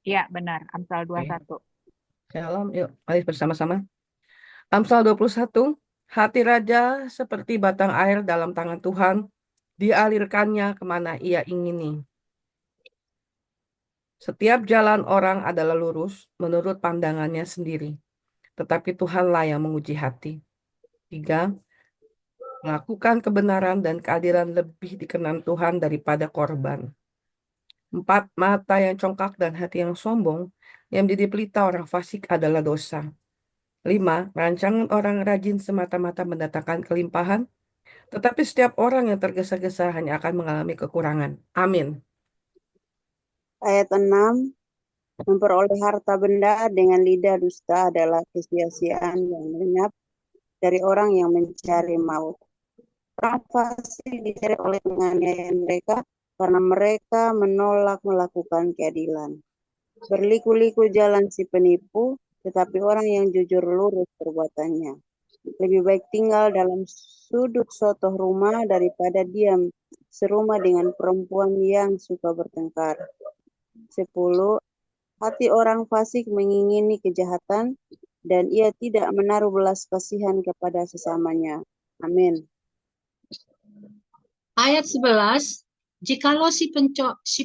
Ya, benar. Amsal Oke. 21. Shalom, yuk, mari bersama-sama. Amsal 21, hati raja seperti batang air dalam tangan Tuhan, dialirkannya kemana ia ingini. Setiap jalan orang adalah lurus menurut pandangannya sendiri, tetapi Tuhanlah yang menguji hati. 3, melakukan kebenaran dan keadilan lebih dikenan Tuhan daripada korban. 4, mata yang congkak dan hati yang sombong, yang menjadi pelita orang fasik adalah dosa. 5, rancangan orang rajin semata-mata mendatangkan kelimpahan, tetapi setiap orang yang tergesa-gesa hanya akan mengalami kekurangan. Amin. Ayat 6, memperoleh harta benda dengan lidah dusta adalah kesia-siaan yang lenyap dari orang yang mencari maut. Orang fasik dicari oleh penganiayaan mereka karena mereka menolak melakukan keadilan. Berliku-liku jalan si penipu, tetapi orang yang jujur lurus perbuatannya. Lebih baik tinggal dalam sudut sotoh rumah daripada diam serumah dengan perempuan yang suka bertengkar. 10. Hati orang fasik mengingini kejahatan, dan ia tidak menaruh belas kasihan kepada sesamanya. Amin. Ayat 11, jikalau si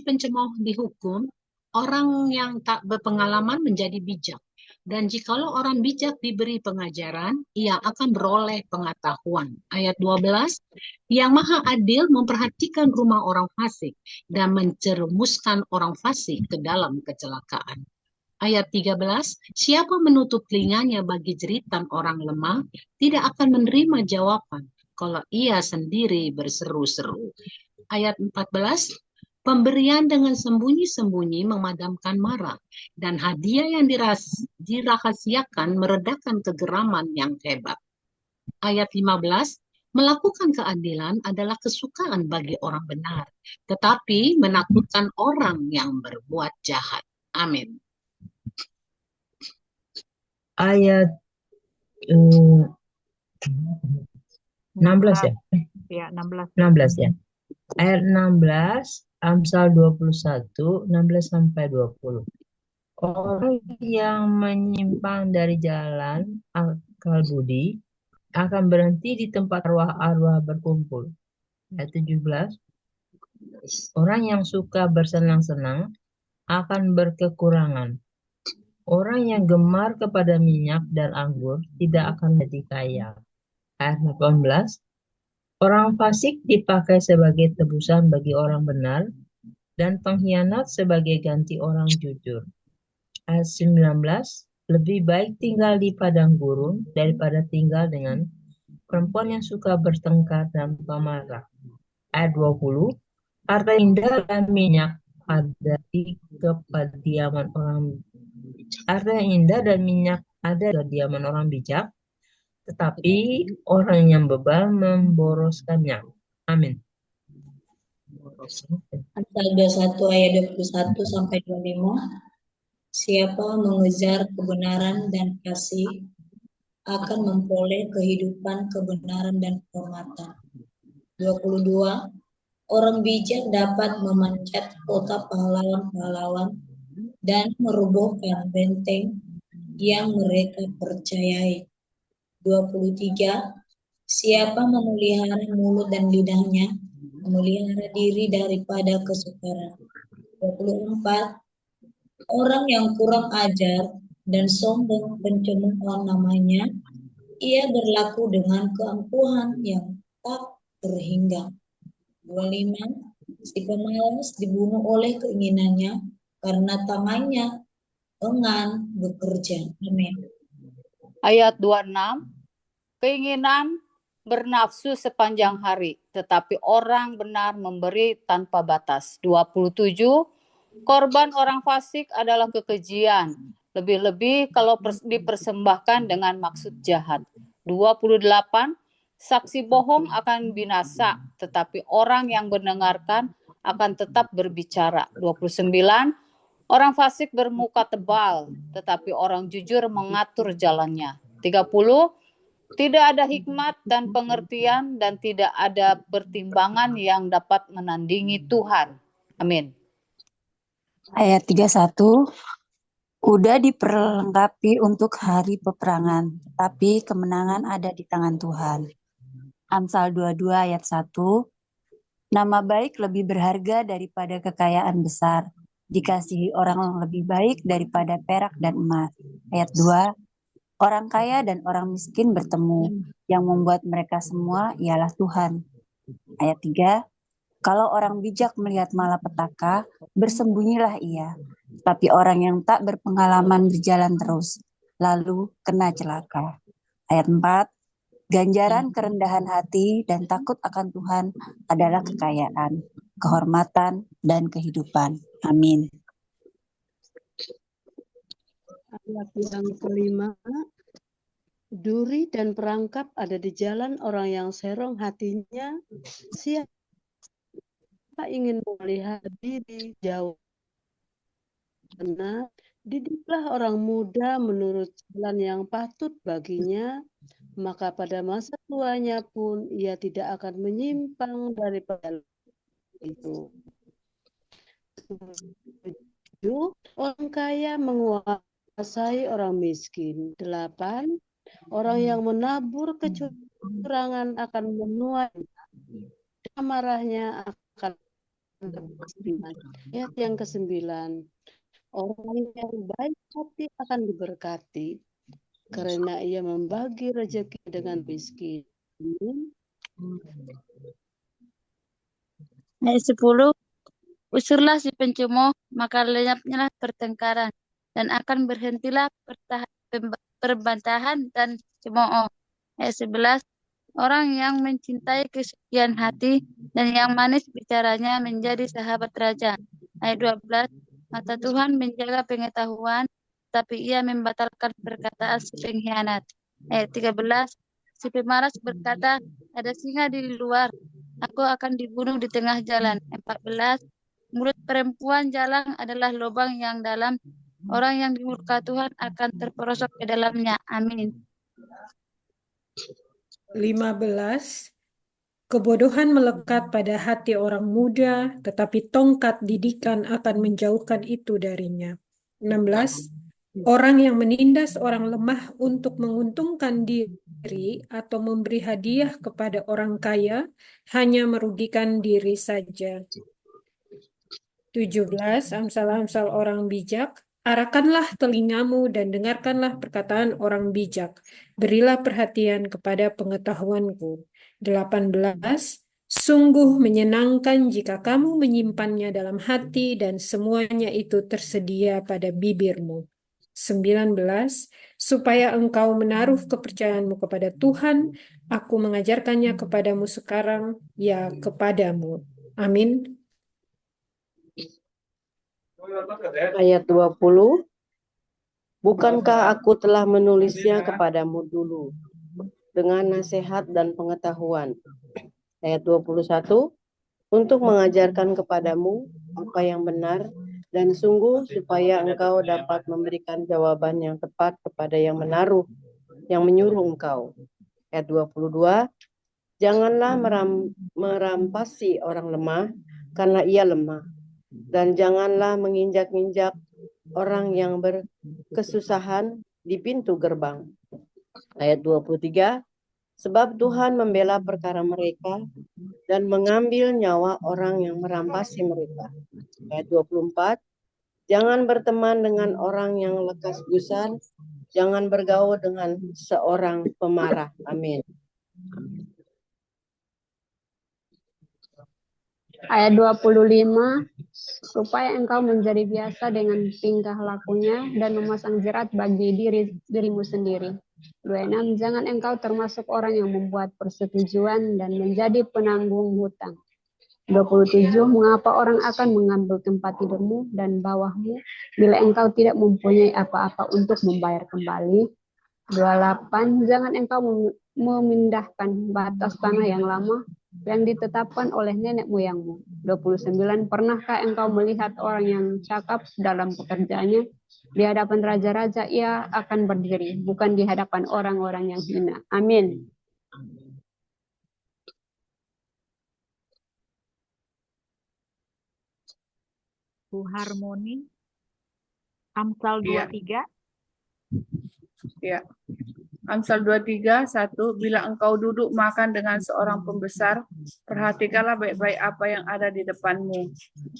pencemooh dihukum, orang yang tak berpengalaman menjadi bijak. Dan jikalau orang bijak diberi pengajaran, ia akan beroleh pengetahuan. Ayat 12, yang maha adil memperhatikan rumah orang fasik dan mencerumuskan orang fasik ke dalam kecelakaan. Ayat 13, siapa menutup telinganya bagi jeritan orang lemah, tidak akan menerima jawaban kalau ia sendiri berseru-seru. Ayat 14, pemberian dengan sembunyi-sembunyi memadamkan marah, dan hadiah yang dirahasiakan meredakan kegeraman yang hebat. Ayat 15, melakukan keadilan adalah kesukaan bagi orang benar, tetapi menakutkan orang yang berbuat jahat. Amin. Ayat eh, 16 ya? Ya, 16. 16 ya. Ayat 16, Amsal 21, 16 sampai 20. Orang yang menyimpang dari jalan akal budi akan berhenti di tempat arwah-arwah berkumpul. Ayat 17, orang yang suka bersenang-senang akan berkekurangan. Orang yang gemar kepada minyak dan anggur tidak akan jadi kaya. Ayat 18, orang fasik dipakai sebagai tebusan bagi orang benar, dan pengkhianat sebagai ganti orang jujur. Ayat 19, lebih baik tinggal di padang gurun daripada tinggal dengan perempuan yang suka bertengkar dan pemarah. Ayat 20, harta indah dan minyak ada di kediaman orang harta yang indah dan minyak ada di kediaman orang bijak, tetapi orang yang bebal memboroskannya. Amin. Amsal 21 ayat 21 sampai 25. Siapa mengejar kebenaran dan kasih akan memperoleh kehidupan, kebenaran dan kehormatan. 22. Orang bijak dapat memanjat kota pahlawan-pahlawan dan merobohkan benteng yang mereka percayai. 23. Siapa memelihara mulut dan lidahnya, memelihara diri daripada kesukaran. 24. Orang yang kurang ajar dan sombong pencemooh namanya, ia berlaku dengan keangkuhan yang tak terhingga. 25. Si pemalas dibunuh oleh keinginannya karena tangannya enggan bekerja. Amin. Ayat 26, keinginan bernafsu sepanjang hari, tetapi orang benar memberi tanpa batas. 27, korban orang fasik adalah kekejian, lebih-lebih kalau dipersembahkan dengan maksud jahat. 28, saksi bohong akan binasa, tetapi orang yang mendengarkan akan tetap berbicara. 29, orang fasik bermuka tebal, tetapi orang jujur mengatur jalannya. 30, tidak ada hikmat dan pengertian dan tidak ada pertimbangan yang dapat menandingi Tuhan. Amin. Ayat 31, kuda diperlengkapi untuk hari peperangan, tapi kemenangan ada di tangan Tuhan. Amsal 22 ayat 1, nama baik lebih berharga daripada kekayaan besar, dikasihi orang lebih baik daripada perak dan emas. Ayat 2, orang kaya dan orang miskin bertemu, yang membuat mereka semua ialah Tuhan. Ayat 3, kalau orang bijak melihat malapetaka, bersembunyilah ia. Tapi orang yang tak berpengalaman berjalan terus, lalu kena celaka. Ayat 4, ganjaran kerendahan hati dan takut akan Tuhan adalah kekayaan, kehormatan, dan kehidupan. Amin. Ayat yang kelima, duri dan perangkap ada di jalan orang yang serong hatinya. Siapa ingin melihat diri jauh? Karena didiklah orang muda menurut jalan yang patut baginya, maka pada masa tuanya pun ia tidak akan menyimpang daripada itu. 7, orang kaya menguasai orang miskin. 8, orang yang menabur kecurangan akan menuai, amarahnya akan terbalas. Ayat yang ke-9, orang yang baik hati akan diberkati, karena ia membagi rezeki dengan miskin. Ayat 10, usurlah si pencemooh, maka lenyapnyalah pertengkaran, dan akan berhentilah perbantahan dan cemooh. Ayat 11, orang yang mencintai kesucian hati dan yang manis bicaranya menjadi sahabat raja. Ayat 12, mata Tuhan menjaga pengetahuan, tapi ia membatalkan perkataan si pengkhianat. Ayat 13, si pemalas berkata, ada singa di luar, aku akan dibunuh di tengah jalan. 14, mulut perempuan jalang adalah lubang yang dalam, orang yang dimurka Tuhan akan terperosok ke dalamnya. Amin. 15, kebodohan melekat pada hati orang muda, tetapi tongkat didikan akan menjauhkan itu darinya. 16, orang yang menindas orang lemah untuk menguntungkan diri atau memberi hadiah kepada orang kaya hanya merugikan diri saja. 17, Amsal-amsal orang bijak. Arahkanlah telingamu dan dengarkanlah perkataan orang bijak. Berilah perhatian kepada pengetahuanku. 18, sungguh menyenangkan jika kamu menyimpannya dalam hati dan semuanya itu tersedia pada bibirmu. 19, supaya engkau menaruh kepercayaanmu kepada Tuhan, aku mengajarkannya kepadamu sekarang, ya kepadamu. Amin. Ayat 20, bukankah aku telah menulisnya kepadamu dulu dengan nasihat dan pengetahuan. Ayat 21, untuk mengajarkan kepadamu apa yang benar dan sungguh supaya engkau dapat memberikan jawaban yang tepat kepada yang menyuruh engkau. Ayat 22, janganlah merampasi orang lemah karena ia lemah, dan janganlah menginjak-injak orang yang berkesusahan di pintu gerbang. Ayat 23, sebab Tuhan membela perkara mereka dan mengambil nyawa orang yang merampasi mereka. Ayat 24, jangan berteman dengan orang yang lekas gusar, jangan bergaul dengan seorang pemarah. Amin. Ayat 25, supaya engkau menjadi biasa dengan tingkah lakunya dan memasang jerat bagi dirimu sendiri. 26, jangan engkau termasuk orang yang membuat persetujuan dan menjadi penanggung hutang. 27, mengapa orang akan mengambil tempat tidurmu dan bawahmu bila engkau tidak mempunyai apa-apa untuk membayar kembali. 28, jangan engkau memindahkan batas tanah yang lama yang ditetapkan oleh nenek moyangmu. 29, pernahkah engkau melihat orang yang cakap dalam pekerjaannya? Di hadapan raja-raja ia akan berdiri, bukan di hadapan orang-orang yang hina. Amin. Bu Harmoni. Amsal Iya. 23. Ya. Amsal 23, 1. Bila engkau duduk makan dengan seorang pembesar, perhatikanlah baik-baik apa yang ada di depanmu.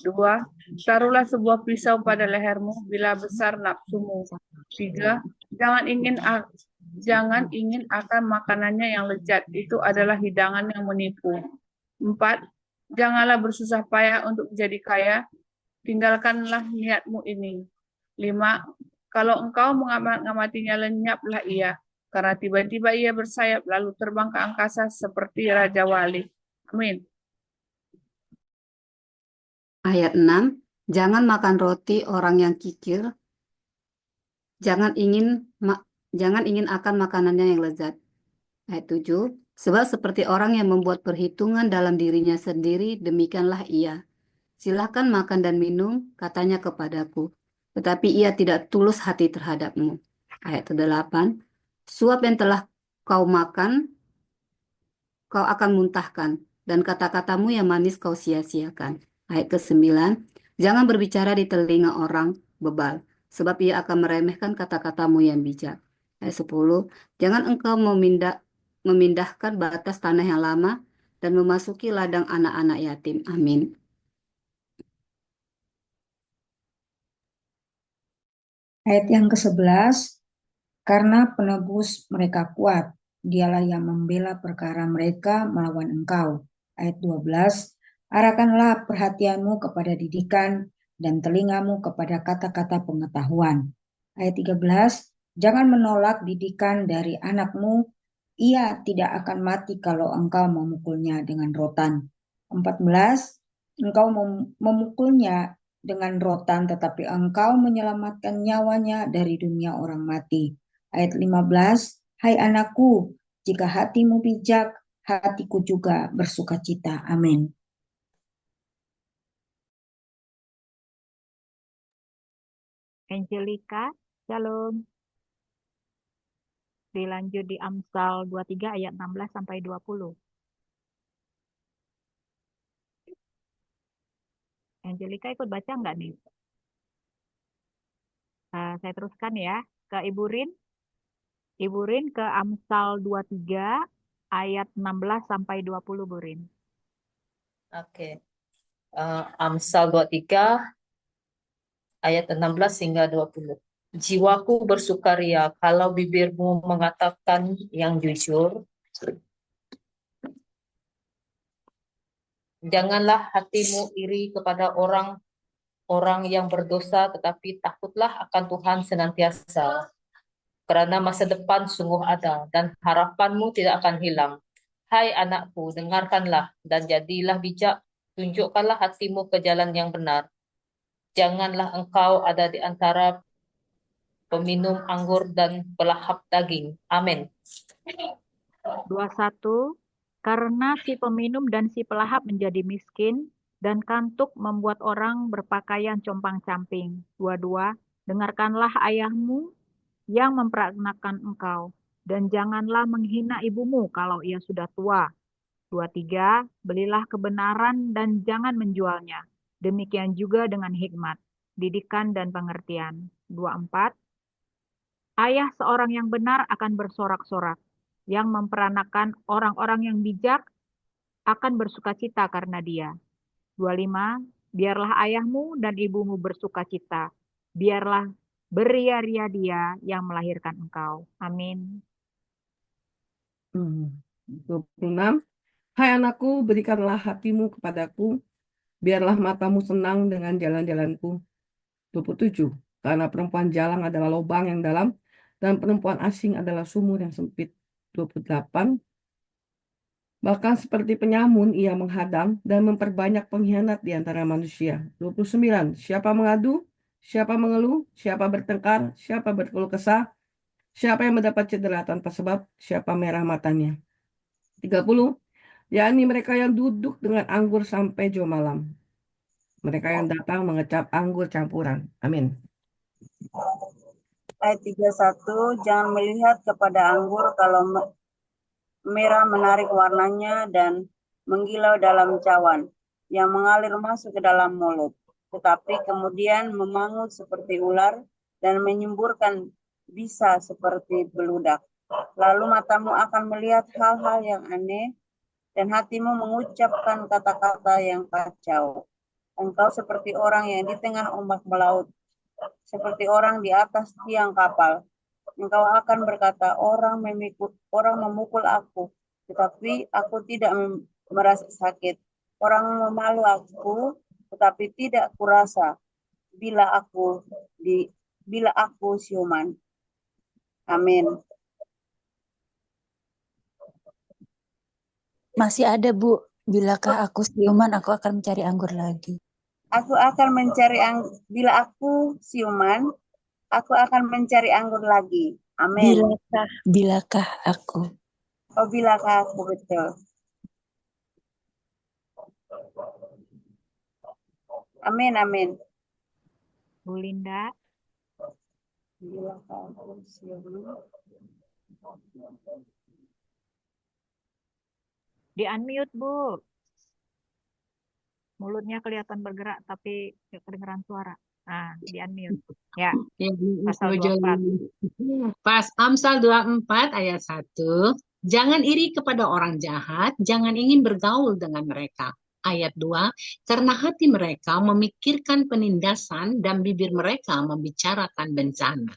2. Taruhlah sebuah pisau pada lehermu bila besar nafsumu. 3. Jangan ingin akan makanannya yang lezat, itu adalah hidangan yang menipu. 4. Janganlah bersusah payah untuk menjadi kaya, tinggalkanlah niatmu ini. 5. Kalau engkau mengamatinya, lenyaplah ia, karena tiba-tiba ia bersayap lalu terbang ke angkasa seperti Raja Wali. Amin. Ayat 6. Jangan makan roti orang yang kikir. Jangan ingin akan makanannya yang lezat. Ayat 7. Sebab seperti orang yang membuat perhitungan dalam dirinya sendiri, demikianlah ia. Silakan makan dan minum, katanya kepadaku, tetapi ia tidak tulus hati terhadapmu. Ayat 8. Suap yang telah kau makan, kau akan muntahkan, dan kata-katamu yang manis kau sia-siakan. Ayat 9. Jangan berbicara di telinga orang bebal, sebab ia akan meremehkan kata-katamu yang bijak. Ayat 10. Jangan engkau memindahkan batas tanah yang lama dan memasuki ladang anak-anak yatim. Amin. Ayat yang ke-11, karena penebus mereka kuat, dialah yang membela perkara mereka melawan engkau. Ayat 12, arahkanlah perhatianmu kepada didikan dan telingamu kepada kata-kata pengetahuan. Ayat 13, jangan menolak didikan dari anakmu, ia tidak akan mati kalau engkau memukulnya dengan rotan. 14, engkau memukulnya dengan rotan, tetapi engkau menyelamatkan nyawanya dari dunia orang mati. Ayat 15, hai anakku, jika hatimu bijak, hatiku juga bersukacita. Amin. Angelica, Shalom. Dilanjut di Amsal 23 ayat 16 sampai 20. Angelica ikut baca nggak nih? Saya teruskan ya ke Ibu Rin. Ibu Rin ke Amsal 23 ayat 16 sampai 20, Bu Rin. Oke. Amsal 23 ayat 16 hingga 20. Jiwaku bersukaria kalau bibirmu mengatakan yang jujur. Janganlah hatimu iri kepada orang yang berdosa, tetapi takutlah akan Tuhan senantiasa. Karena masa depan sungguh ada, dan harapanmu tidak akan hilang. Hai anakku, dengarkanlah dan jadilah bijak, tunjukkanlah hatimu ke jalan yang benar. Janganlah engkau ada di antara peminum anggur dan pelahap daging. Amin. 21. Karena si peminum dan si pelahap menjadi miskin, dan kantuk membuat orang berpakaian compang-camping. 22. Dengarkanlah ayahmu yang memperanakan engkau, dan janganlah menghina ibumu kalau ia sudah tua. 23. Belilah kebenaran dan jangan menjualnya. Demikian juga dengan hikmat, didikan dan pengertian. 24. Ayah seorang yang benar akan bersorak-sorak. Yang memperanakan orang-orang yang bijak akan bersukacita karena dia. 25. Biarlah ayahmu dan ibumu bersukacita. Biarlah beria-ria dia yang melahirkan engkau. Amin. 26. Hai anakku, berikanlah hatimu kepadaku, biarlah matamu senang dengan jalan-jalanku. 27. Karena perempuan jalang adalah lubang yang dalam, dan perempuan asing adalah sumur yang sempit. 28. Bahkan seperti penyamun ia menghadang dan memperbanyak pengkhianat di antara manusia. 29. Siapa mengadu, siapa mengeluh, siapa bertengkar, siapa berkeluh kesah, siapa yang mendapat cedera tanpa sebab, siapa merah matanya. 30. Yakni mereka yang duduk dengan anggur sampai jauh malam. Mereka yang datang mengecap anggur campuran. Amin. Ayat 31, jangan melihat kepada anggur kalau merah menarik warnanya dan menggilau dalam cawan yang mengalir masuk ke dalam mulut. tetapi kemudian memangut seperti ular dan menyemburkan bisa seperti beludak. Lalu matamu akan melihat hal-hal yang aneh dan hatimu mengucapkan kata-kata yang kacau. Engkau seperti orang yang di tengah ombak melaut, seperti orang di atas tiang kapal. Engkau akan berkata, orang memukul aku, tetapi aku tidak merasa sakit. Orang memalu aku, tetapi tidak kurasa bila aku siuman. Amin. Masih ada, Bu. Bilakah aku siuman, aku akan mencari anggur lagi. Bila aku siuman, aku akan mencari anggur lagi. Amin. Bilakah aku. Oh, bilakah aku, betul. Amin, amin. Bu Linda. Bilakah aku siuman. Di unmute, Bu. Mulutnya kelihatan bergerak tapi tidak kedengeran suara. Nah, di unmute. Ya. Pasal 24. Pas Amsal 24 ayat 1. Jangan iri kepada orang jahat, jangan ingin bergaul dengan mereka. Ayat 2, karena hati mereka memikirkan penindasan dan bibir mereka membicarakan bencana.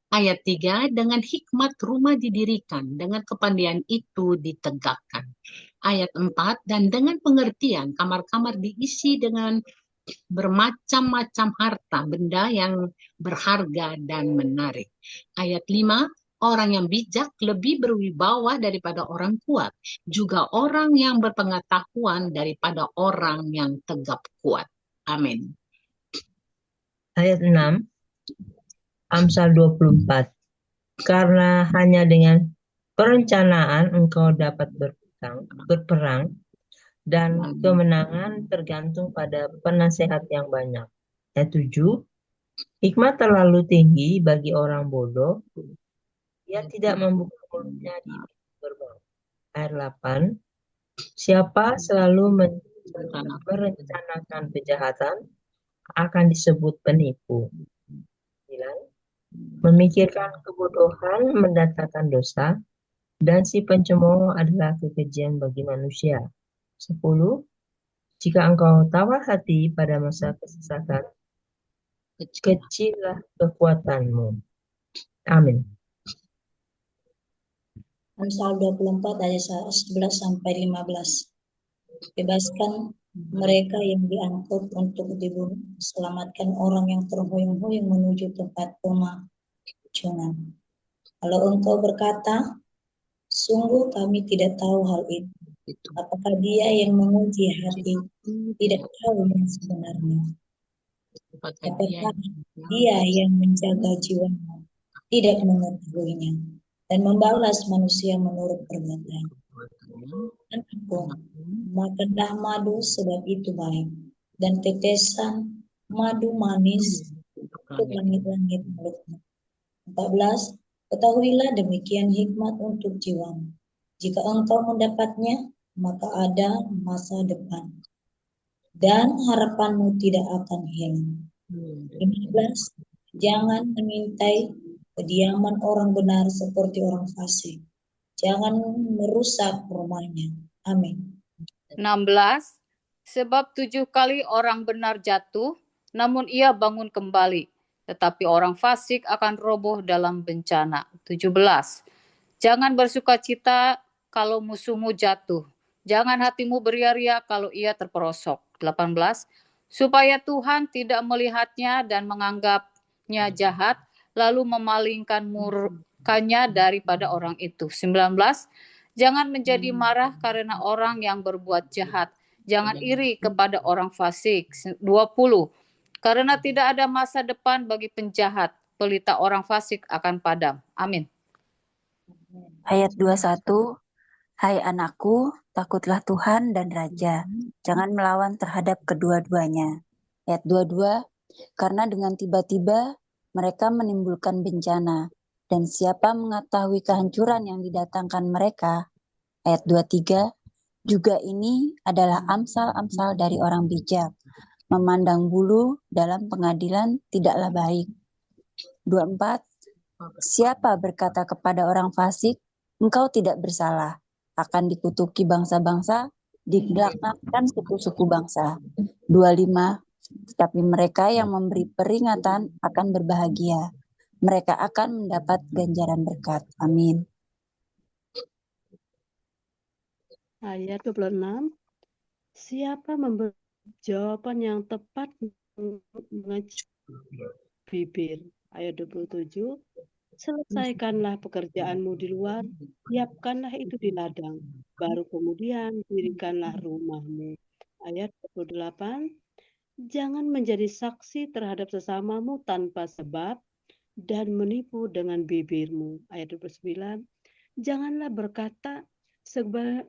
Ayat 3, dengan hikmat rumah didirikan, dengan kepandaian itu ditegakkan. Ayat 4, dan dengan pengertian kamar-kamar diisi dengan bermacam-macam harta, benda yang berharga dan menarik. Ayat 5, orang yang bijak lebih berwibawa daripada orang kuat, juga orang yang berpengetahuan daripada orang yang tegap kuat. Amin. Ayat 6, Amsal 24. Karena hanya dengan perencanaan engkau dapat berperang, dan kemenangan tergantung pada penasehat yang banyak. Ayat 7, hikmat terlalu tinggi bagi orang bodoh, ia tidak membuka mulutnya di gerbang. Ayat 8, siapa selalu merencanakan kejahatan akan disebut penipu. 9, memikirkan kebodohan mendatangkan dosa, dan si pencemooh adalah kekejian bagi manusia. 10, jika engkau tawar hati pada masa kesesakan, kecillah kekuatanmu. Amin. Amsal 24 ayat 11 sampai 15. Bebaskan mereka yang diangkut untuk dibunuh, selamatkan orang yang terhuyung-huyung menuju tempat pemajunan. Kalau engkau berkata, sungguh kami tidak tahu hal itu. Apakah dia yang menguji hati tidak tahu yang sebenarnya? Apakah dia yang menjaga jiwamu tidak mengetahuinya dan membalas manusia menurut perbuatan? Anakku, makanlah madu sebab itu baik, dan tetesan madu manis untuk langit-langit mulutmu. 14. Ketahuilah demikian hikmat untuk jiwamu. Jika engkau mendapatnya, maka ada masa depan, dan harapanmu tidak akan hilang. 15. Jangan mengintai kediaman orang benar seperti orang fasik. Jangan merusak rumahnya. Amin. 16. Sebab 7 kali orang benar jatuh, namun ia bangun kembali. Tetapi orang fasik akan roboh dalam bencana. 17. Jangan bersukacita kalau musuhmu jatuh. Jangan hatimu beria-ria kalau ia terperosok. 18. Supaya Tuhan tidak melihatnya dan menganggapnya jahat, lalu memalingkan murkanya daripada orang itu. 19. Jangan menjadi marah karena orang yang berbuat jahat. Jangan iri kepada orang fasik. 20. Karena tidak ada masa depan bagi penjahat. Pelita orang fasik akan padam. Amin. Ayat 21. Hai anakku, takutlah Tuhan dan Raja. Jangan melawan terhadap kedua-duanya. Ayat 22. Karena dengan tiba-tiba mereka menimbulkan bencana. Dan siapa mengetahui kehancuran yang didatangkan mereka? Ayat 23, juga ini adalah amsal-amsal dari orang bijak. memandang bulu dalam pengadilan tidaklah baik. 24. Siapa berkata kepada orang fasik, engkau tidak bersalah, akan dikutuki bangsa-bangsa, dilaknatkan suku-suku bangsa. 25. Tetapi mereka yang memberi peringatan akan berbahagia. Mereka akan mendapat ganjaran berkat. Amin. Ayat 26. Siapa memberi jawaban yang tepat mengecek bibir. Ayat 27. Selesaikanlah pekerjaanmu di luar, siapkanlah itu di ladang, baru kemudian dirikanlah rumahmu. Ayat 28. Jangan menjadi saksi terhadap sesamamu tanpa sebab dan menipu dengan bibirmu. Ayat 29. Janganlah berkata,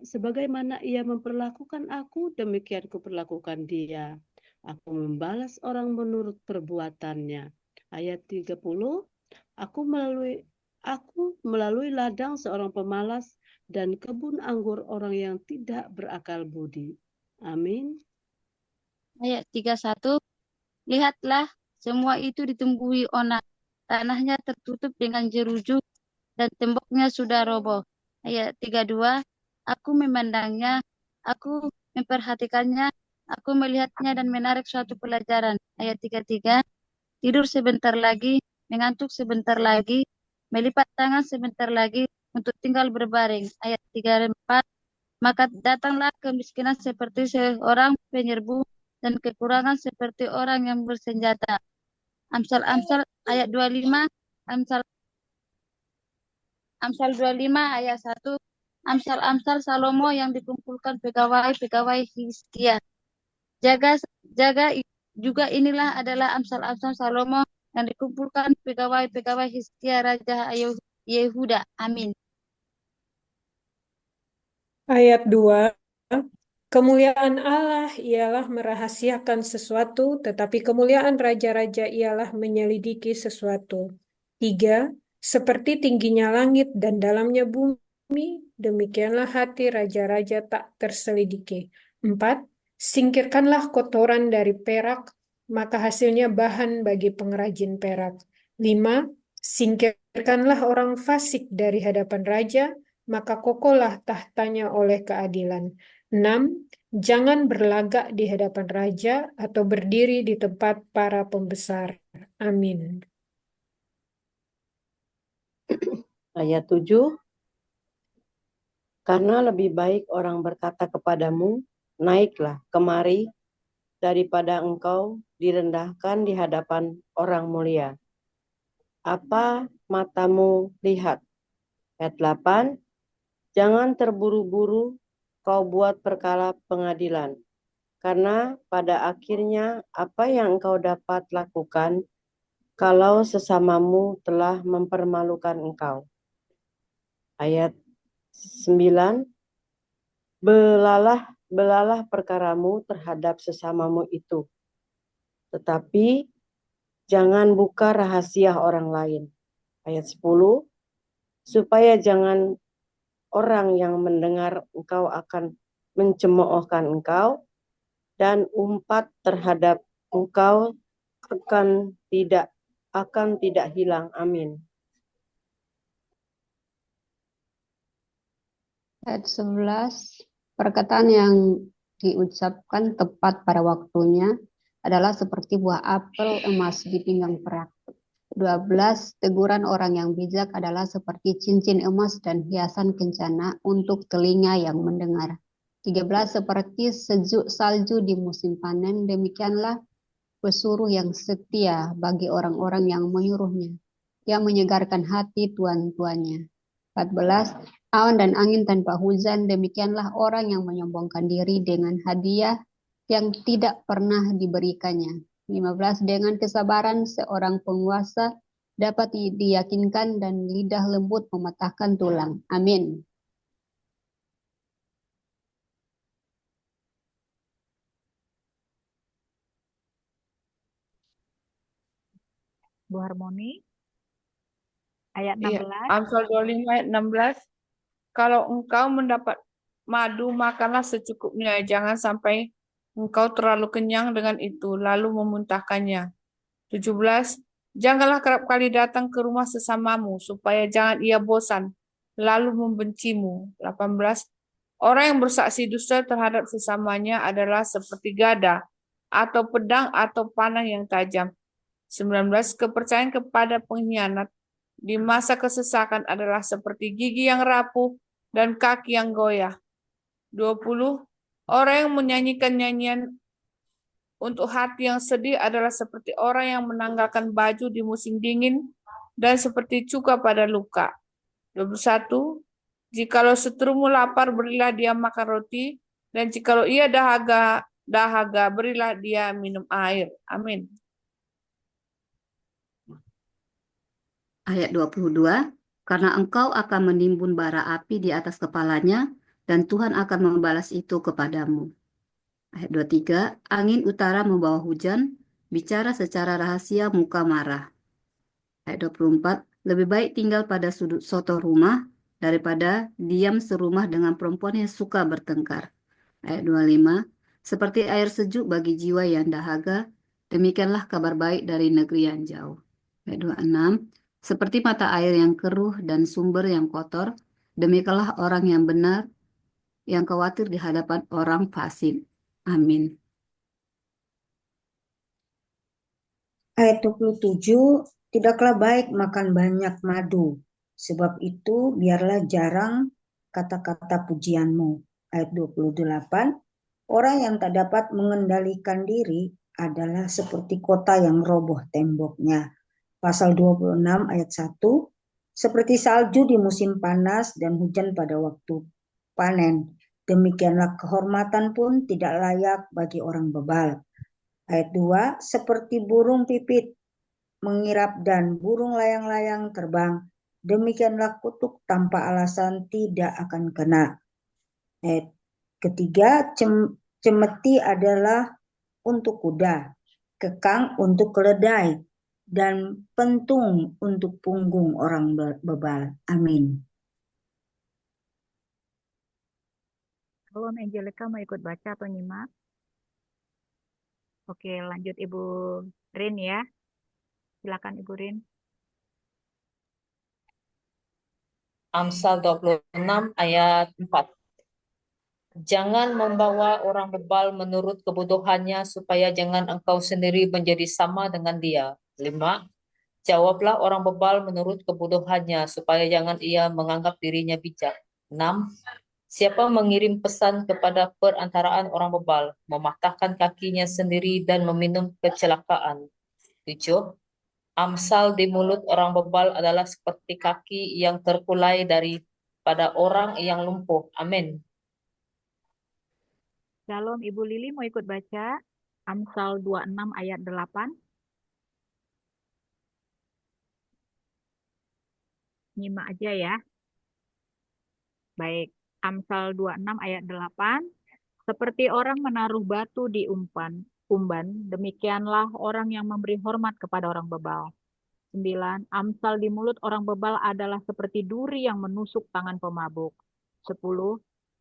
sebagaimana ia memperlakukan aku, demikian kuperlakukan dia. Aku membalas orang menurut perbuatannya. Ayat 30. Aku melalui ladang seorang pemalas dan kebun anggur orang yang tidak berakal budi. Amin. Ayat 31. Lihatlah, semua itu ditumbuhi onak. Tanahnya tertutup dengan jeruju dan temboknya sudah roboh. Ayat 32. Aku memandangnya, aku memperhatikannya, aku melihatnya dan menarik suatu pelajaran. Ayat 33. Tidur sebentar lagi, mengantuk sebentar lagi, melipat tangan sebentar lagi untuk tinggal berbaring. Ayat 34. Maka datanglah kemiskinan seperti seorang penyerbu dan kekurangan seperti orang yang bersenjata. Amsal ayat 25, Amsal 25 ayat 1, Amsal Salomo yang dikumpulkan pegawai-pegawai Hizkia. Jaga juga inilah adalah Amsal Salomo yang dikumpulkan pegawai-pegawai Hizkia Raja Yehuda. Amin. Ayat 2. Kemuliaan Allah ialah merahasiakan sesuatu, tetapi kemuliaan raja-raja ialah menyelidiki sesuatu. 3. Seperti tingginya langit dan dalamnya bumi, demikianlah hati raja-raja tak terselidiki. 4. Singkirkanlah kotoran dari perak, maka hasilnya bahan bagi pengrajin perak. 5. Singkirkanlah orang fasik dari hadapan raja, maka kokohlah tahtanya oleh keadilan. 6. Jangan berlagak di hadapan raja atau berdiri di tempat para pembesar. Amin. Ayat 7. Karena lebih baik orang berkata kepadamu, naiklah kemari, daripada engkau direndahkan di hadapan orang mulia. Apa matamu lihat? Ayat 8. Jangan terburu-buru kau buat perkara pengadilan, karena pada akhirnya apa yang engkau dapat lakukan kalau sesamamu telah mempermalukan engkau. Ayat 9. Belalah perkaramu terhadap sesamamu itu, tetapi jangan buka rahasia orang lain. Ayat 10. Supaya jangan orang yang mendengar engkau akan mencemoohkan engkau, dan umpat terhadap engkau akan tidak hilang. Amin. Ayat 11. Perkataan yang diucapkan tepat pada waktunya adalah seperti buah apel emas di pinggang perak. 12. Teguran orang yang bijak adalah seperti cincin emas dan hiasan kencana untuk telinga yang mendengar. 13. Seperti sejuk salju di musim panen, demikianlah pesuruh yang setia bagi orang-orang yang menyuruhnya, yang menyegarkan hati tuan-tuannya. 14. Awan dan angin tanpa hujan, demikianlah orang yang menyombongkan diri dengan hadiah yang tidak pernah diberikannya. 15. Dengan kesabaran seorang penguasa dapat diyakinkan dan lidah lembut mematahkan tulang. Amin. Bu Harmoni. Ayat Iya, 16. Amsal 25 ayat 16. Kalau engkau mendapat madu, makanlah secukupnya. Jangan sampai engkau terlalu kenyang dengan itu, lalu memuntahkannya. 17. Janganlah kerap kali datang ke rumah sesamamu, supaya jangan ia bosan, lalu membencimu. 18. Orang yang bersaksi dusta terhadap sesamanya adalah seperti gada, atau pedang, atau panah yang tajam. 19. Kepercayaan kepada pengkhianat di masa kesesakan adalah seperti gigi yang rapuh dan kaki yang goyah. 20. Orang yang menyanyikan nyanyian untuk hati yang sedih adalah seperti orang yang menanggalkan baju di musim dingin dan seperti cuka pada luka. 21. Jikalau seterumu lapar, berilah dia makan roti, dan jikalau ia dahaga, berilah dia minum air. Amin. Ayat 22, karena engkau akan menimbun bara api di atas kepalanya, dan Tuhan akan membalas itu kepadamu. Ayat 23, angin utara membawa hujan, bicara secara rahasia muka marah. Ayat 24, lebih baik tinggal pada sudut soto rumah, daripada diam serumah dengan perempuan yang suka bertengkar. Ayat 25, seperti air sejuk bagi jiwa yang dahaga, demikianlah kabar baik dari negeri yang jauh. Ayat 26, seperti mata air yang keruh dan sumber yang kotor, demikianlah orang yang benar, yang khawatir di hadapan orang fasik. Amin. Ayat 27, tidaklah baik makan banyak madu, sebab itu biarlah jarang kata-kata pujianmu. Ayat 28, orang yang tak dapat mengendalikan diri adalah seperti kota yang roboh temboknya. Pasal 26 ayat 1, seperti salju di musim panas dan hujan pada waktu panen, demikianlah kehormatan pun tidak layak bagi orang bebal. Ayat 2, seperti burung pipit mengirap dan burung layang-layang terbang, demikianlah kutuk tanpa alasan tidak akan kena. Ayat ketiga, cemeti adalah untuk kuda, kekang untuk keledai, dan pentung untuk punggung orang bebal. Amin. Halo, Angelica mau ikut baca atau nyimak? Oke, lanjut Ibu Rin ya. Silakan Ibu Rin. Amsal 26 ayat 4. Jangan membawa orang bebal menurut kebodohannya, supaya jangan engkau sendiri menjadi sama dengan dia. 5. Jawablah orang bebal menurut kebodohannya, supaya jangan ia menganggap dirinya bijak. 6. Siapa mengirim pesan kepada perantaraan orang bebal, mematahkan kakinya sendiri dan meminum kecelakaan. 7. Amsal di mulut orang bebal adalah seperti kaki yang terkulai daripada orang yang lumpuh. Amin. Shalom, Ibu Lili mau ikut baca Amsal 26 ayat 8. Nyimak aja ya. Baik, Amsal 26 ayat 8. Seperti orang menaruh batu di umban, demikianlah orang yang memberi hormat kepada orang bebal. 9. Amsal di mulut orang bebal adalah seperti duri yang menusuk tangan pemabuk. 10.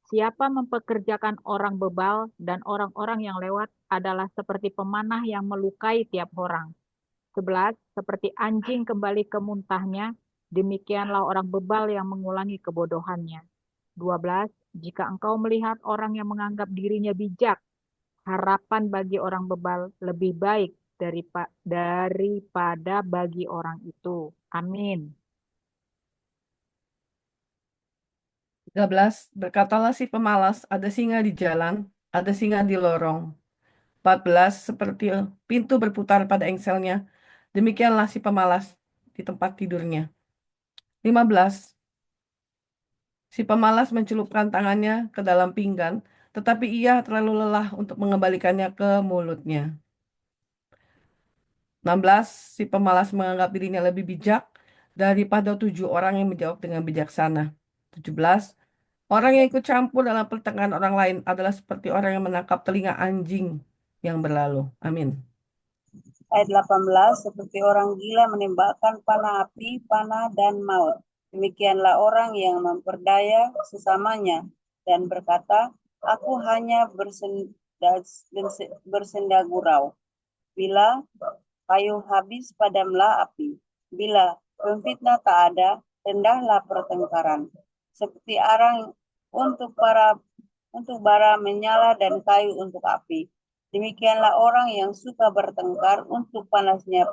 Siapa mempekerjakan orang bebal dan orang-orang yang lewat adalah seperti pemanah yang melukai tiap orang. 11. Seperti anjing kembali ke muntahnya, demikianlah orang bebal yang mengulangi kebodohannya. 12. Jika engkau melihat orang yang menganggap dirinya bijak, harapan bagi orang bebal lebih baik daripada bagi orang itu. Amin. 13. Berkatalah si pemalas, ada singa di jalan, ada singa di lorong. 14. Seperti pintu berputar pada engselnya, demikianlah si pemalas di tempat tidurnya. 15. Si pemalas mencelupkan tangannya ke dalam pinggan, tetapi ia terlalu lelah untuk mengembalikannya ke mulutnya. 16. Si pemalas menganggap dirinya lebih bijak daripada 7 orang yang menjawab dengan bijaksana. 17. Orang yang ikut campur dalam pertengkaran orang lain adalah seperti orang yang menangkap telinga anjing yang berlalu. Amin. Ayat 18, seperti orang gila menembakkan panah api, panah dan maut. Demikianlah orang yang memperdaya sesamanya dan berkata, aku hanya dan bersenda gurau. Bila kayu habis, padamlah api. Bila pemfitnah tak ada, rendahlah pertengkaran. Seperti arang untuk bara menyala dan kayu untuk api. Demikianlah orang yang suka bertengkar untuk panasnya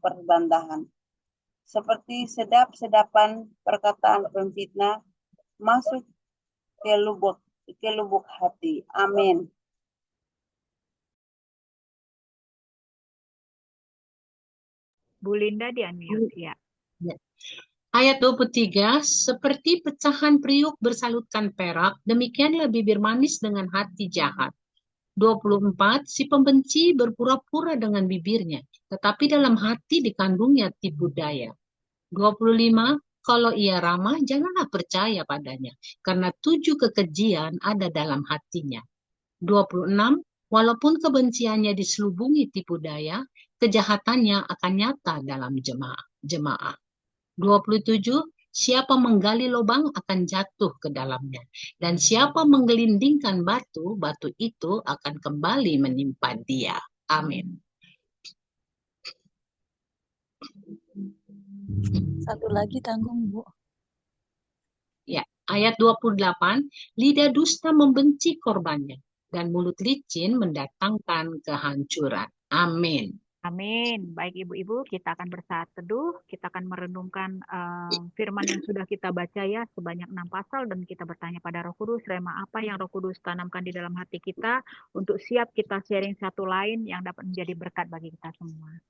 perbantahan. Seperti sedap-sedapan perkataan pemfitnah masuk ke lubuk hati. Amin. Bu Linda di-unmute ya. Ya. Ayat 23, seperti pecahan periuk bersalutkan perak, demikianlah bibir manis dengan hati jahat. 24, si pembenci berpura-pura dengan bibirnya, tetapi dalam hati dikandungnya tipu daya. 25, kalau ia ramah, janganlah percaya padanya, karena 7 kekejian ada dalam hatinya. 26, walaupun kebenciannya diselubungi tipu daya, kejahatannya akan nyata dalam jemaah. 27, siapa menggali lubang akan jatuh ke dalamnya, dan siapa menggelindingkan batu, batu itu akan kembali menimpa dia. Amin. Satu lagi tanggung, Bu. Ya, ayat 28, lidah dusta membenci korbannya, dan mulut licin mendatangkan kehancuran. Amin. Amin. Baik ibu-ibu, kita akan bersaat teduh, kita akan merenungkan firman yang sudah kita baca ya, sebanyak 6 pasal, dan kita bertanya pada Roh Kudus, rema apa yang Roh Kudus tanamkan di dalam hati kita, untuk siap kita sharing satu lain yang dapat menjadi berkat bagi kita semua.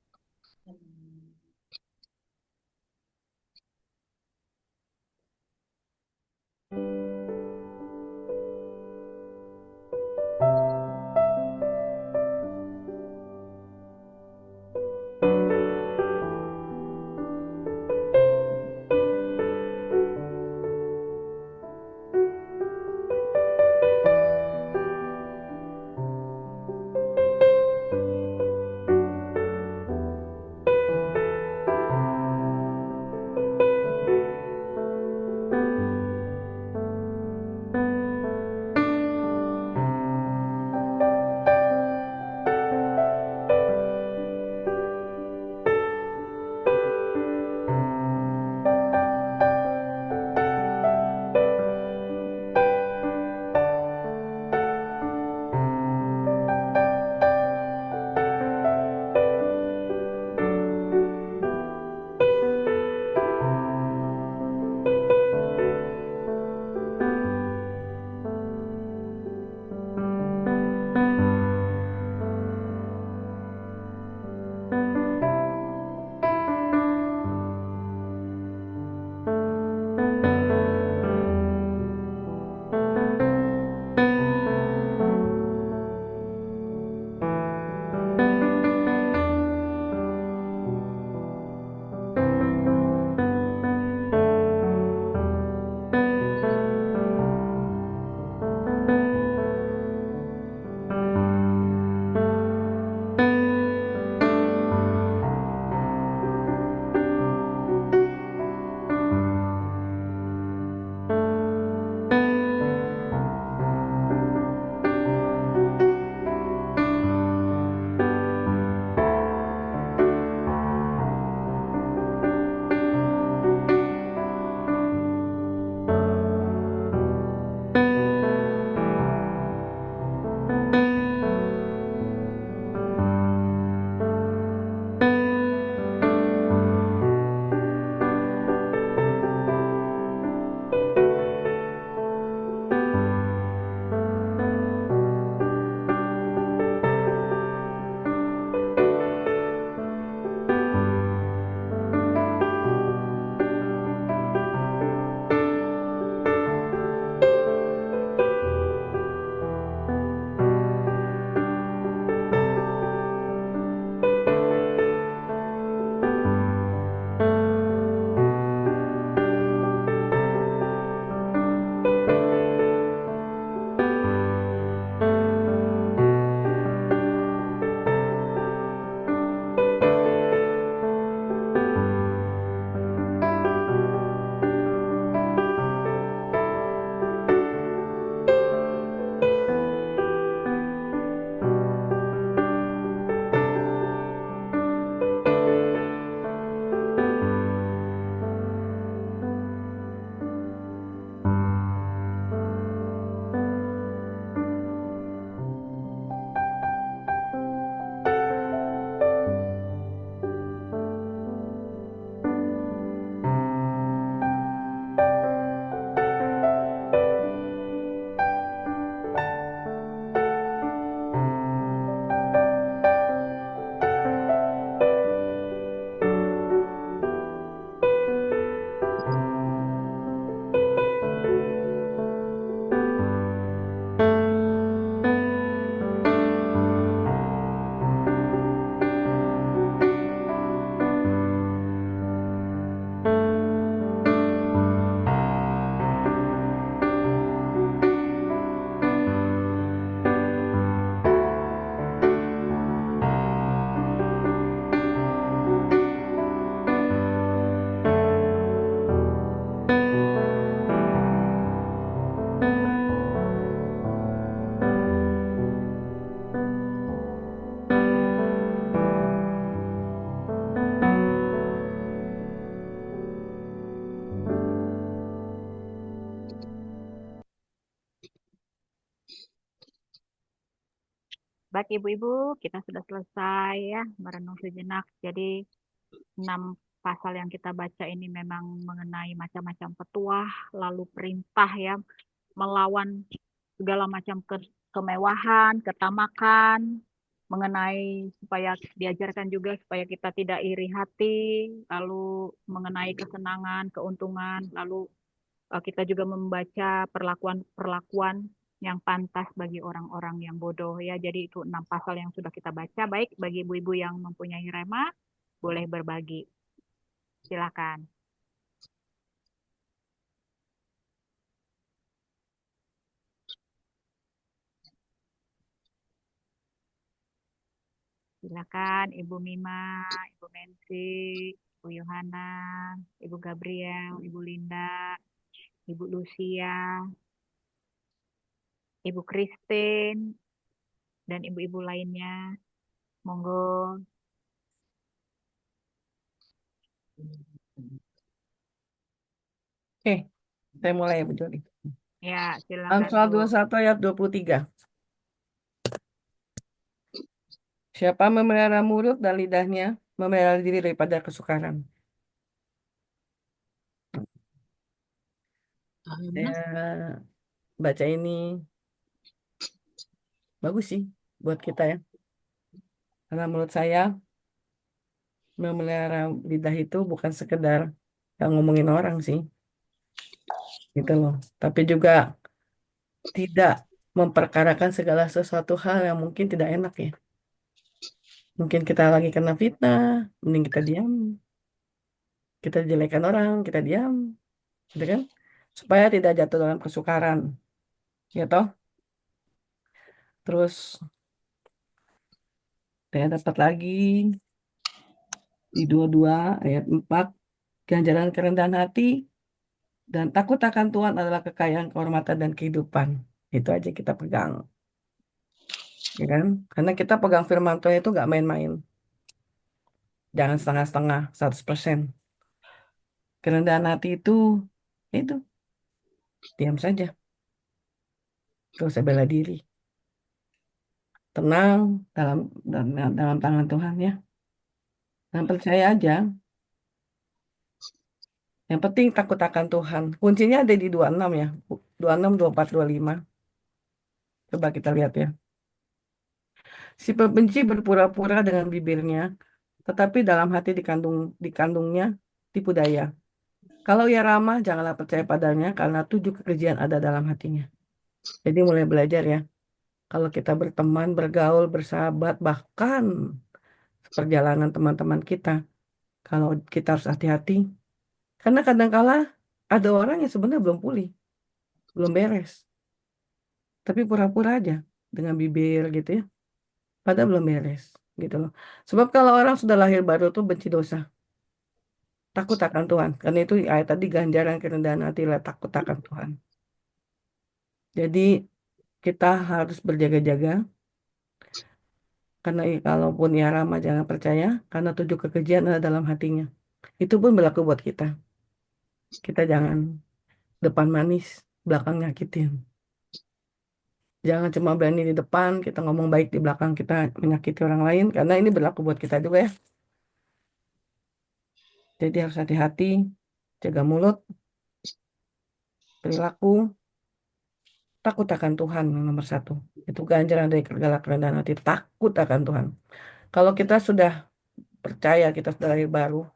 Baik Ibu-Ibu, kita sudah selesai ya merenung sejenak. Jadi 6 pasal yang kita baca ini memang mengenai macam-macam petuah, lalu perintah ya, melawan segala macam kemewahan, ketamakan, mengenai supaya diajarkan juga supaya kita tidak iri hati, lalu mengenai kesenangan, keuntungan, lalu kita juga membaca perlakuan-perlakuan yang pantas bagi orang-orang yang bodoh ya. Jadi itu 6 pasal yang sudah kita baca. Baik, bagi ibu-ibu yang mempunyai rema, boleh berbagi. Silakan. Silakan Ibu Mima, Ibu Mensi, Ibu Yohana, Ibu Gabriel, Ibu Linda, Ibu Lucia, Ibu Christine, dan ibu-ibu lainnya. Monggo. Oke, saya mulai ya Bu Joli. Ya, silakan Amsal Bu. 21 ayat 23. Siapa memelihara mulut dan lidahnya, memelihara diri daripada kesukaran. Saya baca ini bagus sih buat kita ya. Karena menurut saya memelihara lidah itu bukan sekedar yang ngomongin orang sih. Gitu loh. Tapi juga tidak memperkarakan segala sesuatu hal yang mungkin tidak enak ya. Mungkin kita lagi kena fitnah, mending kita diam. Kita jelekan orang, kita diam. Gitu kan? Supaya tidak jatuh dalam kesukaran. Ya toh? Terus saya dapat lagi di 22 ayat 4. Ganjaran kerendahan hati dan takut akan Tuhan adalah kekayaan, kehormatan, dan kehidupan. Itu aja kita pegang. Ya kan? Karena kita pegang firman Tuhan itu nggak main-main. Jangan setengah-setengah, 100%. Kerendahan hati itu diam saja. Gak usah bela diri. Tenang dalam tangan Tuhan ya. Dan percaya aja. Yang penting takut akan Tuhan. Kuncinya ada di 26 ya. 26, 24, 25. Coba kita lihat ya. Si pembenci berpura-pura dengan bibirnya, tetapi dalam hati dikandungnya tipu daya. Kalau ia ramah, janganlah percaya padanya, karena 7 kekejian ada dalam hatinya. Jadi mulai belajar ya. Kalau kita berteman, bergaul, bersahabat, bahkan perjalanan teman-teman kita, kalau kita harus hati-hati. Karena kadang-kala ada orang yang sebenarnya belum pulih, belum beres. Tapi pura-pura aja dengan bibir gitu ya. Padahal belum beres gitu loh. Sebab kalau orang sudah lahir baru tuh benci dosa. Takut akan Tuhan. Karena itu ayat tadi ganjaran kerendahan hati lah takut akan Tuhan. Jadi kita harus berjaga-jaga. Karena kalaupun ia ramah jangan percaya. Karena 7 kekejian ada dalam hatinya. Itu pun berlaku buat kita. Kita jangan depan manis, belakang nyakitin. Jangan cuma berani di depan, kita ngomong baik di belakang kita menyakiti orang lain. Karena ini berlaku buat kita juga ya. Jadi harus hati-hati, jaga mulut, perilaku, takut akan Tuhan yang nomor 1. Itu ganjaran dari segala kerendahan hati, takut akan Tuhan. Kalau kita sudah percaya, kita sudah lahir baru,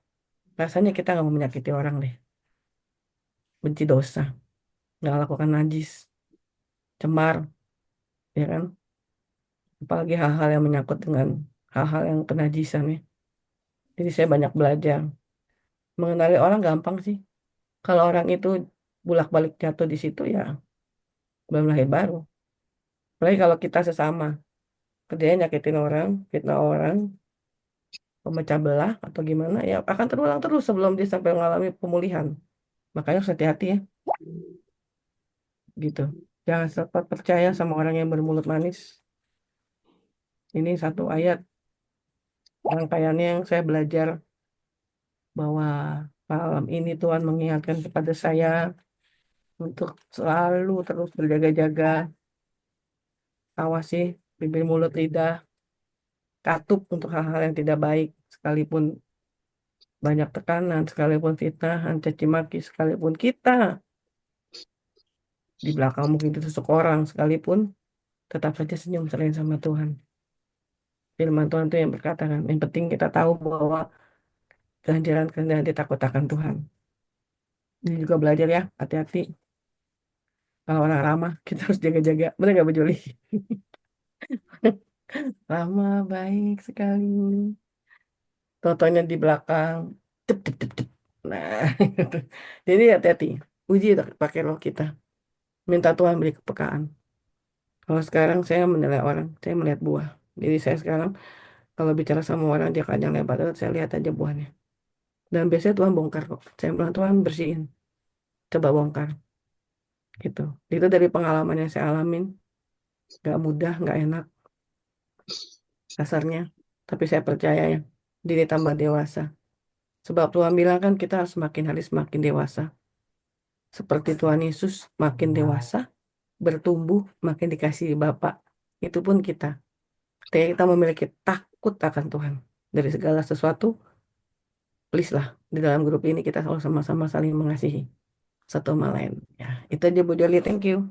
rasanya kita nggak mau menyakiti orang deh. Benci dosa, nggak lakukan najis, cemar, ya kan? Apalagi hal-hal yang menyangkut dengan hal-hal yang kenajisan ya. Jadi saya banyak belajar. Mengenali orang gampang sih. Kalau orang itu bolak-balik jatuh di situ ya belum lahir baru. Apalagi kalau kita sesama, kerjanya nyakitin orang, fitnah orang, pemecah belah atau gimana, ya akan terulang terus sebelum dia sampai mengalami pemulihan. Makanya harus hati-hati ya, gitu. Jangan sempat percaya sama orang yang bermulut manis. Ini satu ayat rangkaiannya yang saya belajar bahwa malam ini Tuhan mengingatkan kepada saya untuk selalu terus berjaga-jaga, awasi bibir, mulut, lidah katup untuk hal-hal yang tidak baik, sekalipun banyak tekanan, sekalipun fitnahan, caci maki, sekalipun kita di belakang mungkin ditusuk orang, sekalipun tetap saja senyum selain sama Tuhan. Firman Tuhan itu yang berkata kan, yang penting kita tahu bahwa ganjaran-ganjaran ditakut akan Tuhan. Ini juga belajar ya, hati-hati. Kalau orang ramah, kita harus jaga-jaga. Benar nggak Bu Juli? Ramah, baik sekali. Totonya di belakang. Cep, cep, cep, cep. Nah, gitu. Jadi hati-hati. Uji pakai roh kita. Minta Tuhan beri kepekaan. Kalau sekarang saya menilai orang, saya melihat buah. Jadi saya sekarang kalau bicara sama orang, dia kanyang lebar, saya lihat aja buahnya. Dan biasanya Tuhan bongkar kok. Saya bilang, Tuhan bersihin. Coba bongkar. Gitu. Itu dari pengalaman yang saya alamin. Gak mudah, gak enak. Dasarnya. Tapi saya percaya ya. Diri tambah dewasa. Sebab Tuhan bilang kan kita harus semakin hari semakin dewasa. Seperti Tuhan Yesus makin dewasa, bertumbuh, makin dikasihi Bapa. Itu pun kita. Ketika kita memiliki takut akan Tuhan. Dari segala sesuatu, please lah. Di dalam grup ini kita selalu sama-sama saling mengasihi satu sama lain. Ya, itu aja Bu Joli, thank you.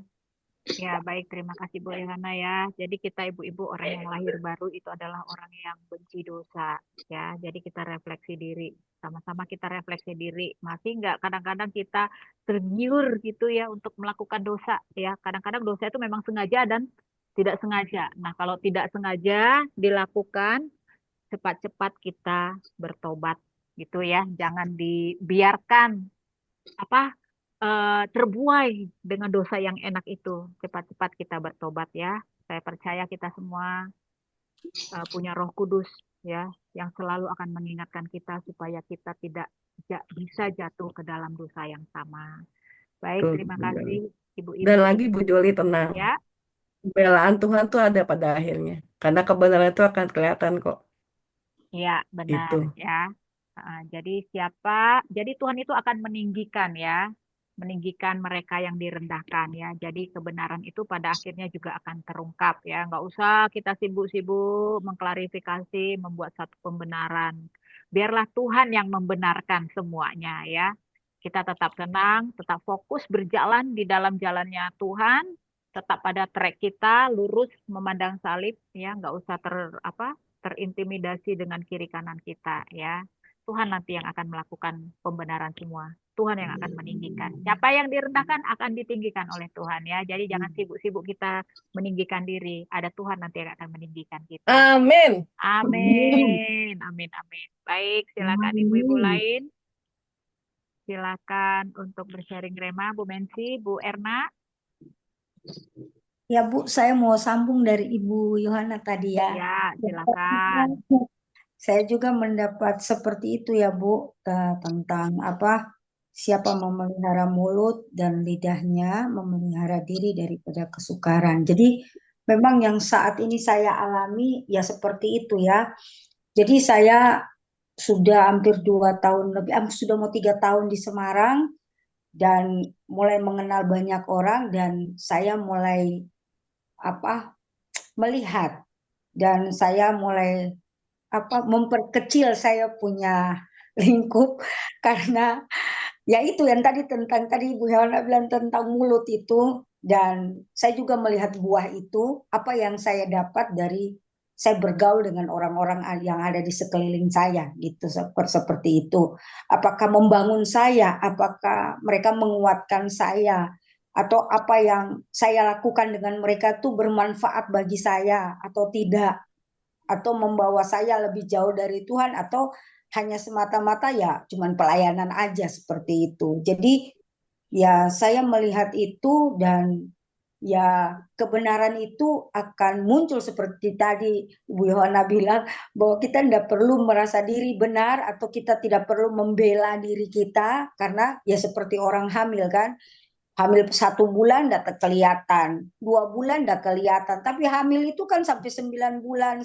Ya, baik. Terima kasih Bu Elhana ya. Jadi kita ibu-ibu orang yang lahir baru itu adalah orang yang benci dosa. Ya, jadi kita refleksi diri. Sama-sama kita refleksi diri. Masih nggak kadang-kadang kita tergiur gitu ya untuk melakukan dosa. Ya, kadang-kadang dosa itu memang sengaja dan tidak sengaja. Nah, kalau tidak sengaja dilakukan, cepat-cepat kita bertobat gitu ya. Jangan dibiarkan terbuai dengan dosa yang enak itu. Cepat-cepat kita bertobat ya. Saya percaya kita semua punya Roh Kudus ya, yang selalu akan mengingatkan kita supaya kita tidak bisa jatuh ke dalam dosa yang sama. Baik, Tuh, terima kasih ibu-ibu. dan lagi Bu Joli tenang. Ya, Pembelaan Tuhan tuh ada pada akhirnya. Karena kebenaran itu akan kelihatan kok. ya benar Itu. ya. Jadi jadi Tuhan itu akan meninggikan ya, meninggikan mereka yang direndahkan ya. Jadi kebenaran itu pada akhirnya juga akan terungkap ya. Nggak usah kita sibuk-sibuk mengklarifikasi, membuat satu pembenaran. Biarlah Tuhan yang membenarkan semuanya ya. Kita tetap tenang, tetap fokus berjalan di dalam jalannya Tuhan, tetap pada track kita, lurus memandang salib ya, nggak usah terintimidasi dengan kiri kanan kita ya. Tuhan nanti yang akan melakukan pembenaran semua. Tuhan yang akan meninggikan. Siapa yang direndahkan akan ditinggikan oleh Tuhan ya. Jadi jangan sibuk-sibuk kita meninggikan diri. Ada Tuhan nanti yang akan meninggikan kita. Amin. Amin. Amin. Amin. Baik, silakan ibu-ibu lain. Silakan untuk bersharing rema, Bu Mensi, Bu Erna. Ya Bu, saya mau sambung dari Ibu Yohana tadi ya. Ya, silakan. Saya juga mendapat seperti itu ya Bu, tentang siapa memelihara mulut dan lidahnya memelihara diri daripada kesukaran. Jadi memang yang saat ini saya alami ya seperti itu ya. Jadi saya sudah hampir 2 tahun lebih, sudah mau 3 tahun di Semarang dan mulai mengenal banyak orang dan saya mulai melihat dan saya mulai memperkecil saya punya lingkup karena ya itu yang tadi Ibu Hewana bilang tentang mulut itu, dan saya juga melihat buah itu apa yang saya dapat dari saya bergaul dengan orang-orang yang ada di sekeliling saya gitu, seperti itu. Apakah membangun saya, apakah mereka menguatkan saya, atau apa yang saya lakukan dengan mereka itu bermanfaat bagi saya atau tidak, atau membawa saya lebih jauh dari Tuhan, atau hanya semata-mata ya cuman pelayanan aja seperti itu. Jadi ya saya melihat itu dan ya kebenaran itu akan muncul seperti tadi Bu Yohana bilang bahwa kita tidak perlu merasa diri benar atau kita tidak perlu membela diri kita karena ya seperti orang hamil kan. Hamil 1 bulan udah kelihatan, 2 bulan udah kelihatan, tapi hamil itu kan sampai 9 bulan.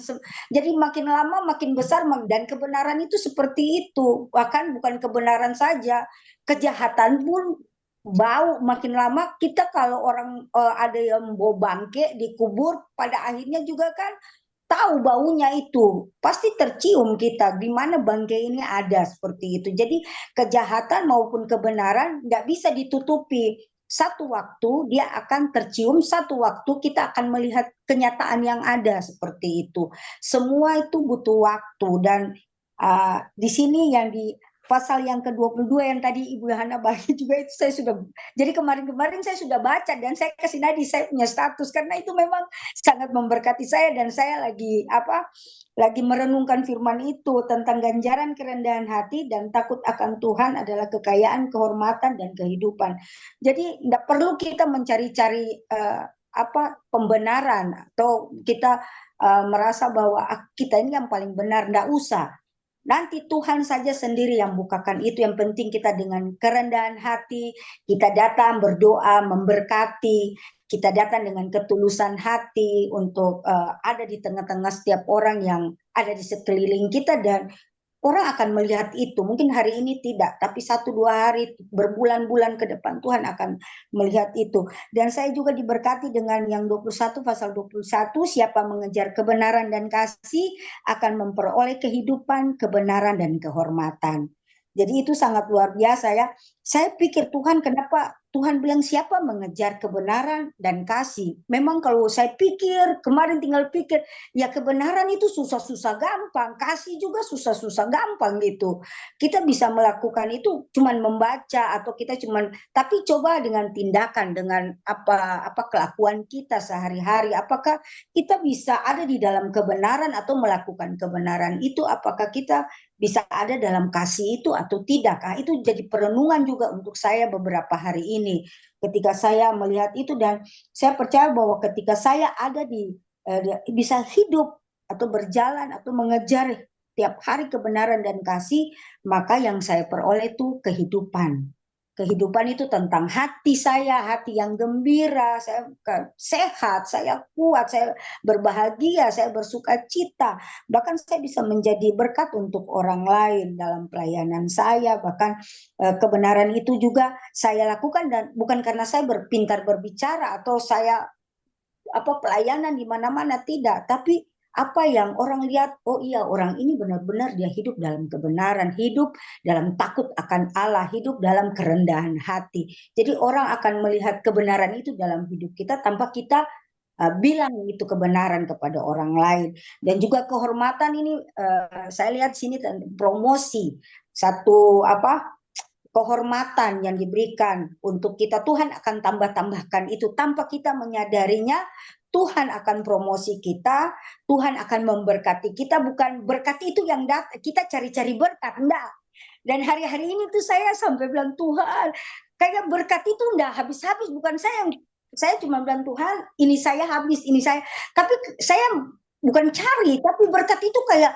Jadi makin lama makin besar, dan kebenaran itu seperti itu. Bahkan bukan kebenaran saja, kejahatan pun bau makin lama. Kita kalau orang ada yang bau bangke dikubur, pada akhirnya juga kan tahu baunya, itu pasti tercium kita di mana bangke ini ada, seperti itu. Jadi kejahatan maupun kebenaran nggak bisa ditutupi. Satu waktu dia akan tercium, satu waktu kita akan melihat kenyataan yang ada, seperti itu. Semua itu butuh waktu. Dan di sini yang di pasal yang ke-22 yang tadi Ibu Hana bagi juga, itu saya sudah, jadi kemarin-kemarin saya sudah baca dan saya kasih Nadi, saya punya status karena itu memang sangat memberkati saya. Dan saya lagi merenungkan firman itu tentang ganjaran kerendahan hati dan takut akan Tuhan adalah kekayaan, kehormatan, dan kehidupan. Jadi tidak perlu kita mencari-cari pembenaran, atau kita merasa bahwa kita ini yang paling benar. Tidak usah. Nanti Tuhan saja sendiri yang bukakan itu. Yang penting kita dengan kerendahan hati, kita datang berdoa, memberkati, kita datang dengan ketulusan hati untuk ada di tengah-tengah setiap orang yang ada di sekeliling kita. Dan orang akan melihat itu. Mungkin hari ini tidak, tapi 1-2 hari, berbulan-bulan ke depan Tuhan akan melihat itu. Dan saya juga diberkati dengan yang 21, pasal 21, siapa mengejar kebenaran dan kasih akan memperoleh kehidupan, kebenaran, dan kehormatan. Jadi itu sangat luar biasa ya. Saya pikir Tuhan, kenapa Tuhan bilang siapa mengejar kebenaran dan kasih? Memang kalau saya pikir, kemarin tinggal pikir, ya kebenaran itu susah-susah gampang, kasih juga susah-susah gampang gitu. Kita bisa melakukan itu cuman membaca, atau kita cuman, tapi coba dengan tindakan, dengan apa kelakuan kita sehari-hari, apakah kita bisa ada di dalam kebenaran atau melakukan kebenaran itu, apakah kita bisa ada dalam kasih itu atau tidak. Itu jadi perenungan juga untuk saya beberapa hari ini ketika saya melihat itu. Dan saya percaya bahwa ketika saya ada bisa hidup atau berjalan atau mengejar tiap hari kebenaran dan kasih, maka yang saya peroleh itu kehidupan. Kehidupan itu tentang hati saya, hati yang gembira, saya sehat, saya kuat, saya berbahagia, saya bersuka cita. Bahkan saya bisa menjadi berkat untuk orang lain dalam pelayanan saya. Bahkan kebenaran itu juga saya lakukan, dan bukan karena saya berpintar berbicara atau saya pelayanan di mana-mana, tidak, tapi apa yang orang lihat, oh iya, orang ini benar-benar dia hidup dalam kebenaran, hidup dalam takut akan Allah, hidup dalam kerendahan hati. Jadi orang akan melihat kebenaran itu dalam hidup kita tanpa kita bilang itu kebenaran kepada orang lain. Dan juga kehormatan ini saya lihat sini promosi, satu kehormatan yang diberikan untuk kita. Tuhan akan tambah-tambahkan itu tanpa kita menyadarinya. Tuhan akan promosi kita, Tuhan akan memberkati kita. Bukan berkat itu yang kita cari-cari berkat, enggak. Dan hari-hari ini tuh saya sampai bilang, Tuhan, kayak berkat itu enggak habis-habis. Bukan saya cuma bilang, Tuhan, ini saya habis, ini saya. Tapi saya bukan cari, tapi berkat itu kayak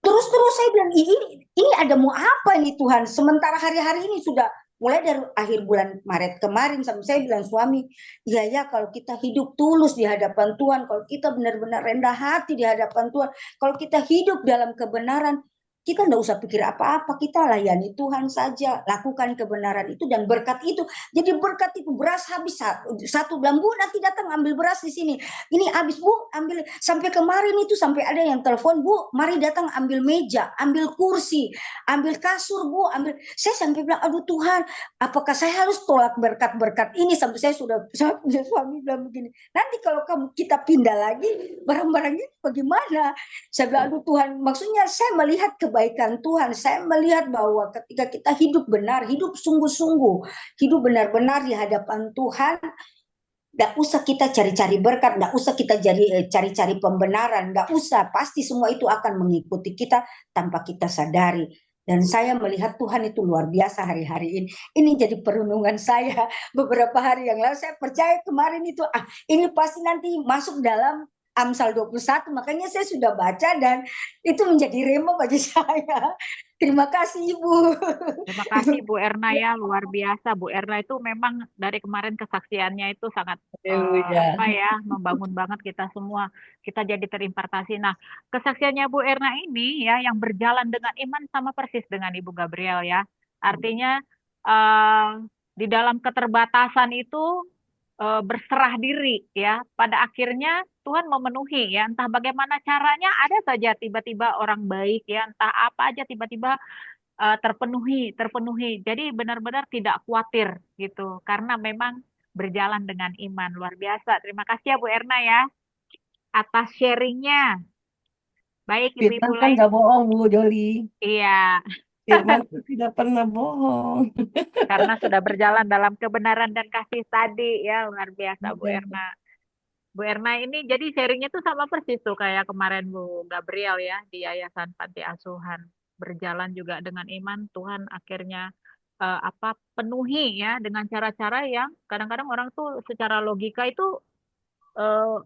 terus saya bilang, ini ada mau apa ini Tuhan? Sementara hari-hari ini sudah mulai dari akhir bulan Maret kemarin, sampai saya bilang suami, ya kalau kita hidup tulus di hadapan Tuhan, kalau kita benar-benar rendah hati di hadapan Tuhan, kalau kita hidup dalam kebenaran, kita nggak usah pikir apa-apa, kita layani Tuhan saja, lakukan kebenaran itu dan berkat itu. Jadi berkat itu, beras habis satu bulan, Bu nanti datang ambil beras di sini. Ini habis Bu, ambil. Sampai kemarin itu sampai ada yang telepon, Bu, mari datang ambil meja, ambil kursi, ambil kasur Bu, ambil. Saya sampai bilang, aduh Tuhan, apakah saya harus tolak berkat-berkat ini? Sampai saya sudah suami bilang begini, nanti kalau kita pindah lagi, barang-barang ini bagaimana? Saya bilang, aduh Tuhan, maksudnya saya melihat kebaikan Tuhan. Saya melihat bahwa ketika kita hidup benar, hidup sungguh-sungguh, hidup benar-benar di hadapan Tuhan, nggak usah kita cari-cari berkat, nggak usah kita cari-cari pembenaran, nggak usah. Pasti semua itu akan mengikuti kita tanpa kita sadari. Dan saya melihat Tuhan itu luar biasa hari-hari ini. Ini jadi perenungan saya beberapa hari yang lalu. Saya percaya kemarin itu, ini pasti nanti masuk dalam Amsal 21, makanya saya sudah baca dan itu menjadi rema bagi saya. Terima kasih Ibu. Terima kasih Bu Erna ya, luar biasa. Bu Erna itu memang dari kemarin kesaksiannya itu sangat membangun banget kita semua. Kita jadi terimpartasi. Nah, kesaksiannya Bu Erna ini ya yang berjalan dengan iman sama persis dengan Ibu Gabriel ya. Artinya di dalam keterbatasan itu berserah diri ya. Pada akhirnya Tuhan memenuhi ya. Entah bagaimana caranya ada saja tiba-tiba orang baik ya, entah apa aja tiba-tiba terpenuhi. Jadi benar-benar tidak khawatir gitu karena memang berjalan dengan iman luar biasa. Terima kasih ya Bu Erna ya atas sharingnya. Baik ibu-ibu Firman kan lain. nggak bohong, Bu Joli. Iya. Firman tuh tidak pernah bohong. Karena sudah berjalan dalam kebenaran dan kasih tadi ya luar biasa Bu Iya. Erna. Bu Erna ini jadi sharingnya tuh sama persis tuh kayak kemarin Bu Gabriel ya di Yayasan Panti Asuhan. Berjalan juga dengan iman Tuhan akhirnya penuhi ya dengan cara-cara yang kadang-kadang orang tuh secara logika itu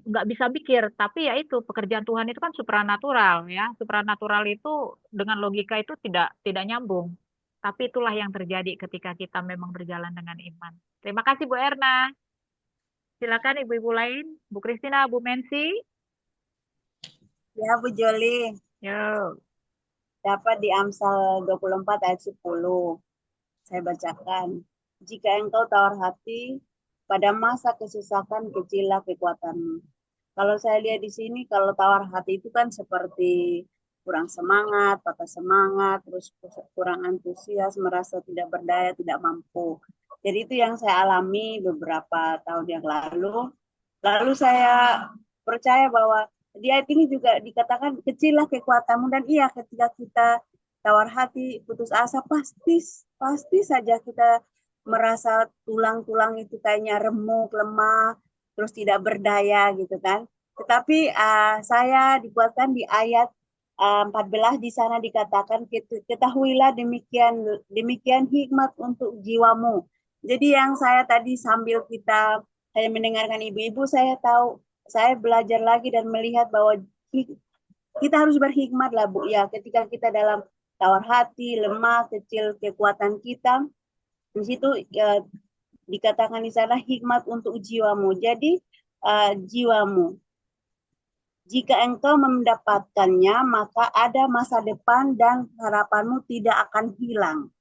nggak bisa pikir, tapi ya itu pekerjaan Tuhan itu kan supranatural ya. Supranatural itu dengan logika itu tidak nyambung. Tapi itulah yang terjadi ketika kita memang berjalan dengan iman. Terima kasih Bu Erna. Silakan ibu-ibu lain, Bu Kristina, Bu Mensi. Ya, Bu Joli. Yo. Dapat di Amsal 24 ayat 10. Saya bacakan. Jika engkau tawar hati, pada masa kesusahan kecillah kekuatanmu. Kalau saya lihat di sini, kalau tawar hati itu kan seperti kurang semangat, patah semangat, terus kurang antusias, merasa tidak berdaya, tidak mampu. Jadi itu yang saya alami beberapa tahun yang lalu. Lalu saya percaya bahwa di ayat ini juga dikatakan kecillah kekuatanmu, dan iya ketika kita tawar hati, putus asa, pasti saja kita merasa tulang-tulang itu kayaknya remuk, lemah, terus tidak berdaya gitu kan. Tetapi saya dikuatkan di ayat 14 di sana dikatakan ketahuilah demikian hikmat untuk jiwamu. Jadi yang saya tadi sambil saya mendengarkan ibu-ibu, saya belajar lagi dan melihat bahwa kita harus berhikmat lah Bu ya, ketika kita dalam tawar hati, lemah, kecil kekuatan kita. Di situ dikatakan di sana hikmat untuk jiwamu. Jadi jiwamu, jika engkau mendapatkannya, maka ada masa depan dan harapanmu tidak akan hilang.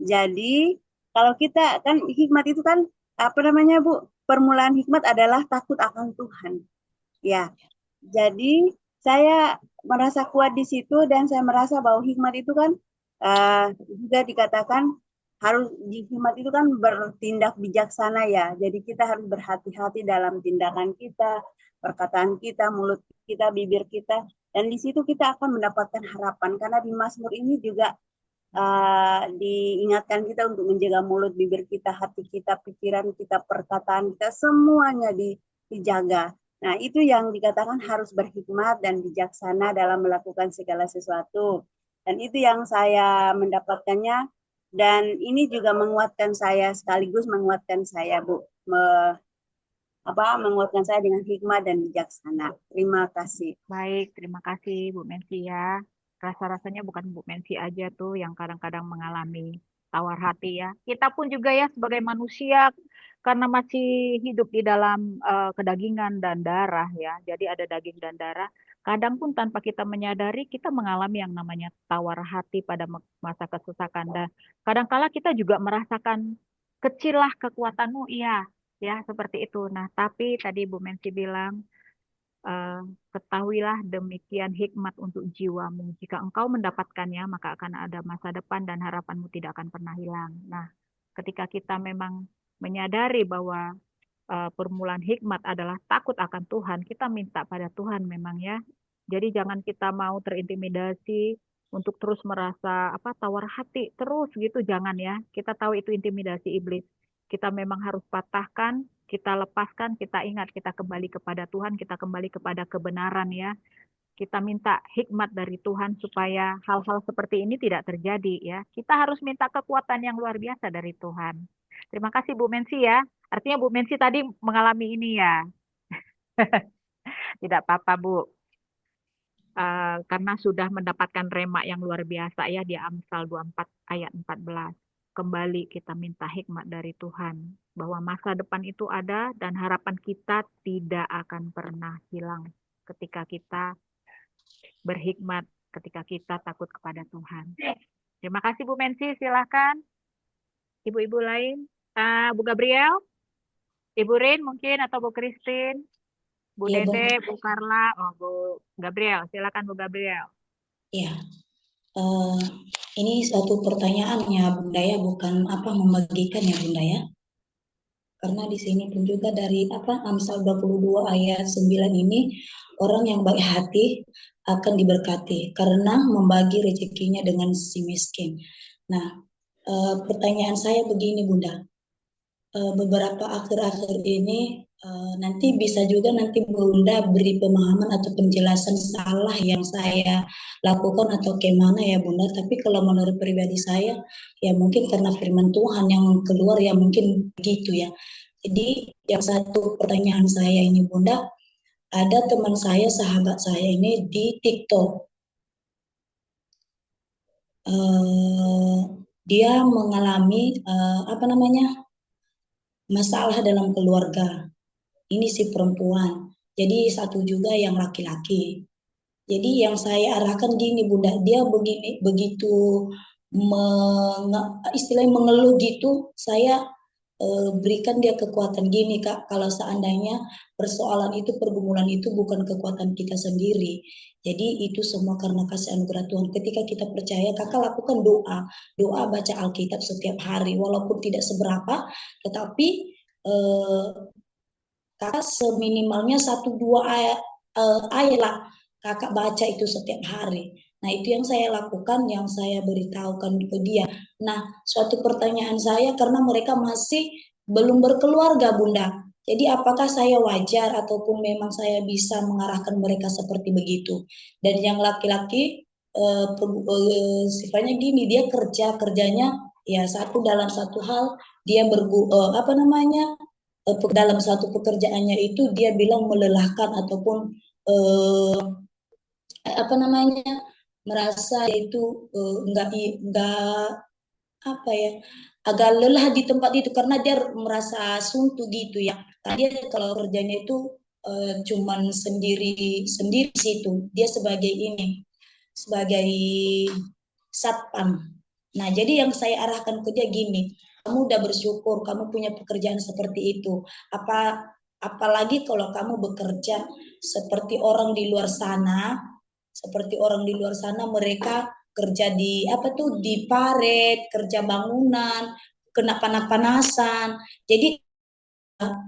Jadi kalau kita kan hikmat itu kan Bu? Permulaan hikmat adalah takut akan Tuhan. Ya. Jadi saya merasa kuat di situ dan saya merasa bahwa hikmat itu kan juga dikatakan hikmat itu kan bertindak bijaksana ya. Jadi kita harus berhati-hati dalam tindakan kita, perkataan kita, mulut kita, bibir kita, dan di situ kita akan mendapatkan harapan karena di Mazmur ini juga diingatkan kita untuk menjaga mulut, bibir kita, hati kita, pikiran kita, perkataan kita, semuanya dijaga. Nah, itu yang dikatakan harus berhikmat dan bijaksana dalam melakukan segala sesuatu. Dan itu yang saya mendapatkannya, dan ini juga menguatkan saya, sekaligus menguatkan saya, Bu. Menguatkan saya dengan hikmat dan bijaksana. Terima kasih. Baik, terima kasih Bu Mensi ya. Rasa-rasanya bukan Bu Mensi aja tuh yang kadang-kadang mengalami tawar hati ya. Kita pun juga ya sebagai manusia karena masih hidup di dalam kedagingan dan darah ya. Jadi ada daging dan darah. Kadang pun tanpa kita menyadari kita mengalami yang namanya tawar hati pada masa kesusahan. Dan kadangkala kita juga merasakan kecillah kekuatanmu, iya ya seperti itu. Nah, tapi tadi Bu Mensi bilang ketahuilah demikian hikmat untuk jiwamu. Jika engkau mendapatkannya, maka akan ada masa depan dan harapanmu tidak akan pernah hilang. Nah, ketika kita memang menyadari bahwa permulaan hikmat adalah takut akan Tuhan, kita minta pada Tuhan memang ya. Jadi jangan kita mau terintimidasi untuk terus merasa tawar hati terus gitu, jangan ya. Kita tahu itu intimidasi iblis. Kita memang harus patahkan, kita lepaskan, kita ingat, kita kembali kepada Tuhan, kita kembali kepada kebenaran ya. Kita minta hikmat dari Tuhan supaya hal-hal seperti ini tidak terjadi ya. Kita harus minta kekuatan yang luar biasa dari Tuhan. Terima kasih Bu Mensi ya. Artinya Bu Mensi tadi mengalami ini ya. Tidak apa-apa Bu. Karena sudah mendapatkan rema yang luar biasa ya di Amsal 24 ayat 14. Kembali kita minta hikmat dari Tuhan bahwa masa depan itu ada dan harapan kita tidak akan pernah hilang ketika kita berhikmat, ketika kita takut kepada Tuhan. Terima kasih Bu Mensi, silakan. Ibu-ibu lain. Bu Gabriel, Ibu Rin mungkin atau Bu Christine, Bu Iya, Bu. Dede, Bu Karla, Bu Gabriel. Silakan Bu Gabriel. Iya. Ini satu pertanyaan ya Bunda ya, bukan membagikan ya Bunda ya. Karena di sini pun juga dari Amsal 22 ayat 9 ini, orang yang baik hati akan diberkati karena membagi rezekinya dengan si miskin. Nah, pertanyaan saya begini Bunda, beberapa akhir-akhir ini nanti bisa juga nanti Bunda beri pemahaman atau penjelasan salah yang saya lakukan atau gimana ya Bunda. Tapi kalau menurut pribadi saya, ya mungkin karena firman Tuhan yang keluar ya mungkin begitu ya. Jadi yang satu pertanyaan saya ini Bunda, ada teman saya, sahabat saya ini di TikTok. Dia mengalami masalah dalam keluarga. Ini si perempuan. Jadi satu juga yang laki-laki. Jadi yang saya arahkan gini Bunda, dia begitu istilahnya mengeluh gitu, saya berikan dia kekuatan gini Kak, kalau seandainya persoalan itu, pergumulan itu bukan kekuatan kita sendiri. Jadi itu semua karena kasih anugerah Tuhan. Ketika kita percaya, Kakak lakukan doa baca Alkitab setiap hari, walaupun tidak seberapa, tetapi Kakak seminimalnya 1-2 ayat lah Kakak baca itu setiap hari. Nah itu yang saya lakukan, yang saya beritahukan ke dia. Nah suatu pertanyaan saya, karena mereka masih belum berkeluarga Bunda. Jadi apakah saya wajar ataupun memang saya bisa mengarahkan mereka seperti begitu. Dan yang laki-laki sifatnya gini, dia kerjanya ya dalam satu hal dia dalam satu pekerjaannya itu dia bilang melelahkan ataupun merasa itu enggak agak lelah di tempat itu karena dia merasa suntuk gitu ya. Dia kalau kerjanya itu cuman sendiri situ. Dia sebagai satpam. Nah, jadi yang saya arahkan ke dia gini, kamu udah bersyukur, kamu punya pekerjaan seperti itu. Apalagi kalau kamu bekerja seperti orang di luar sana, mereka kerja di di paret, kerja bangunan, kena panas-panasan. Jadi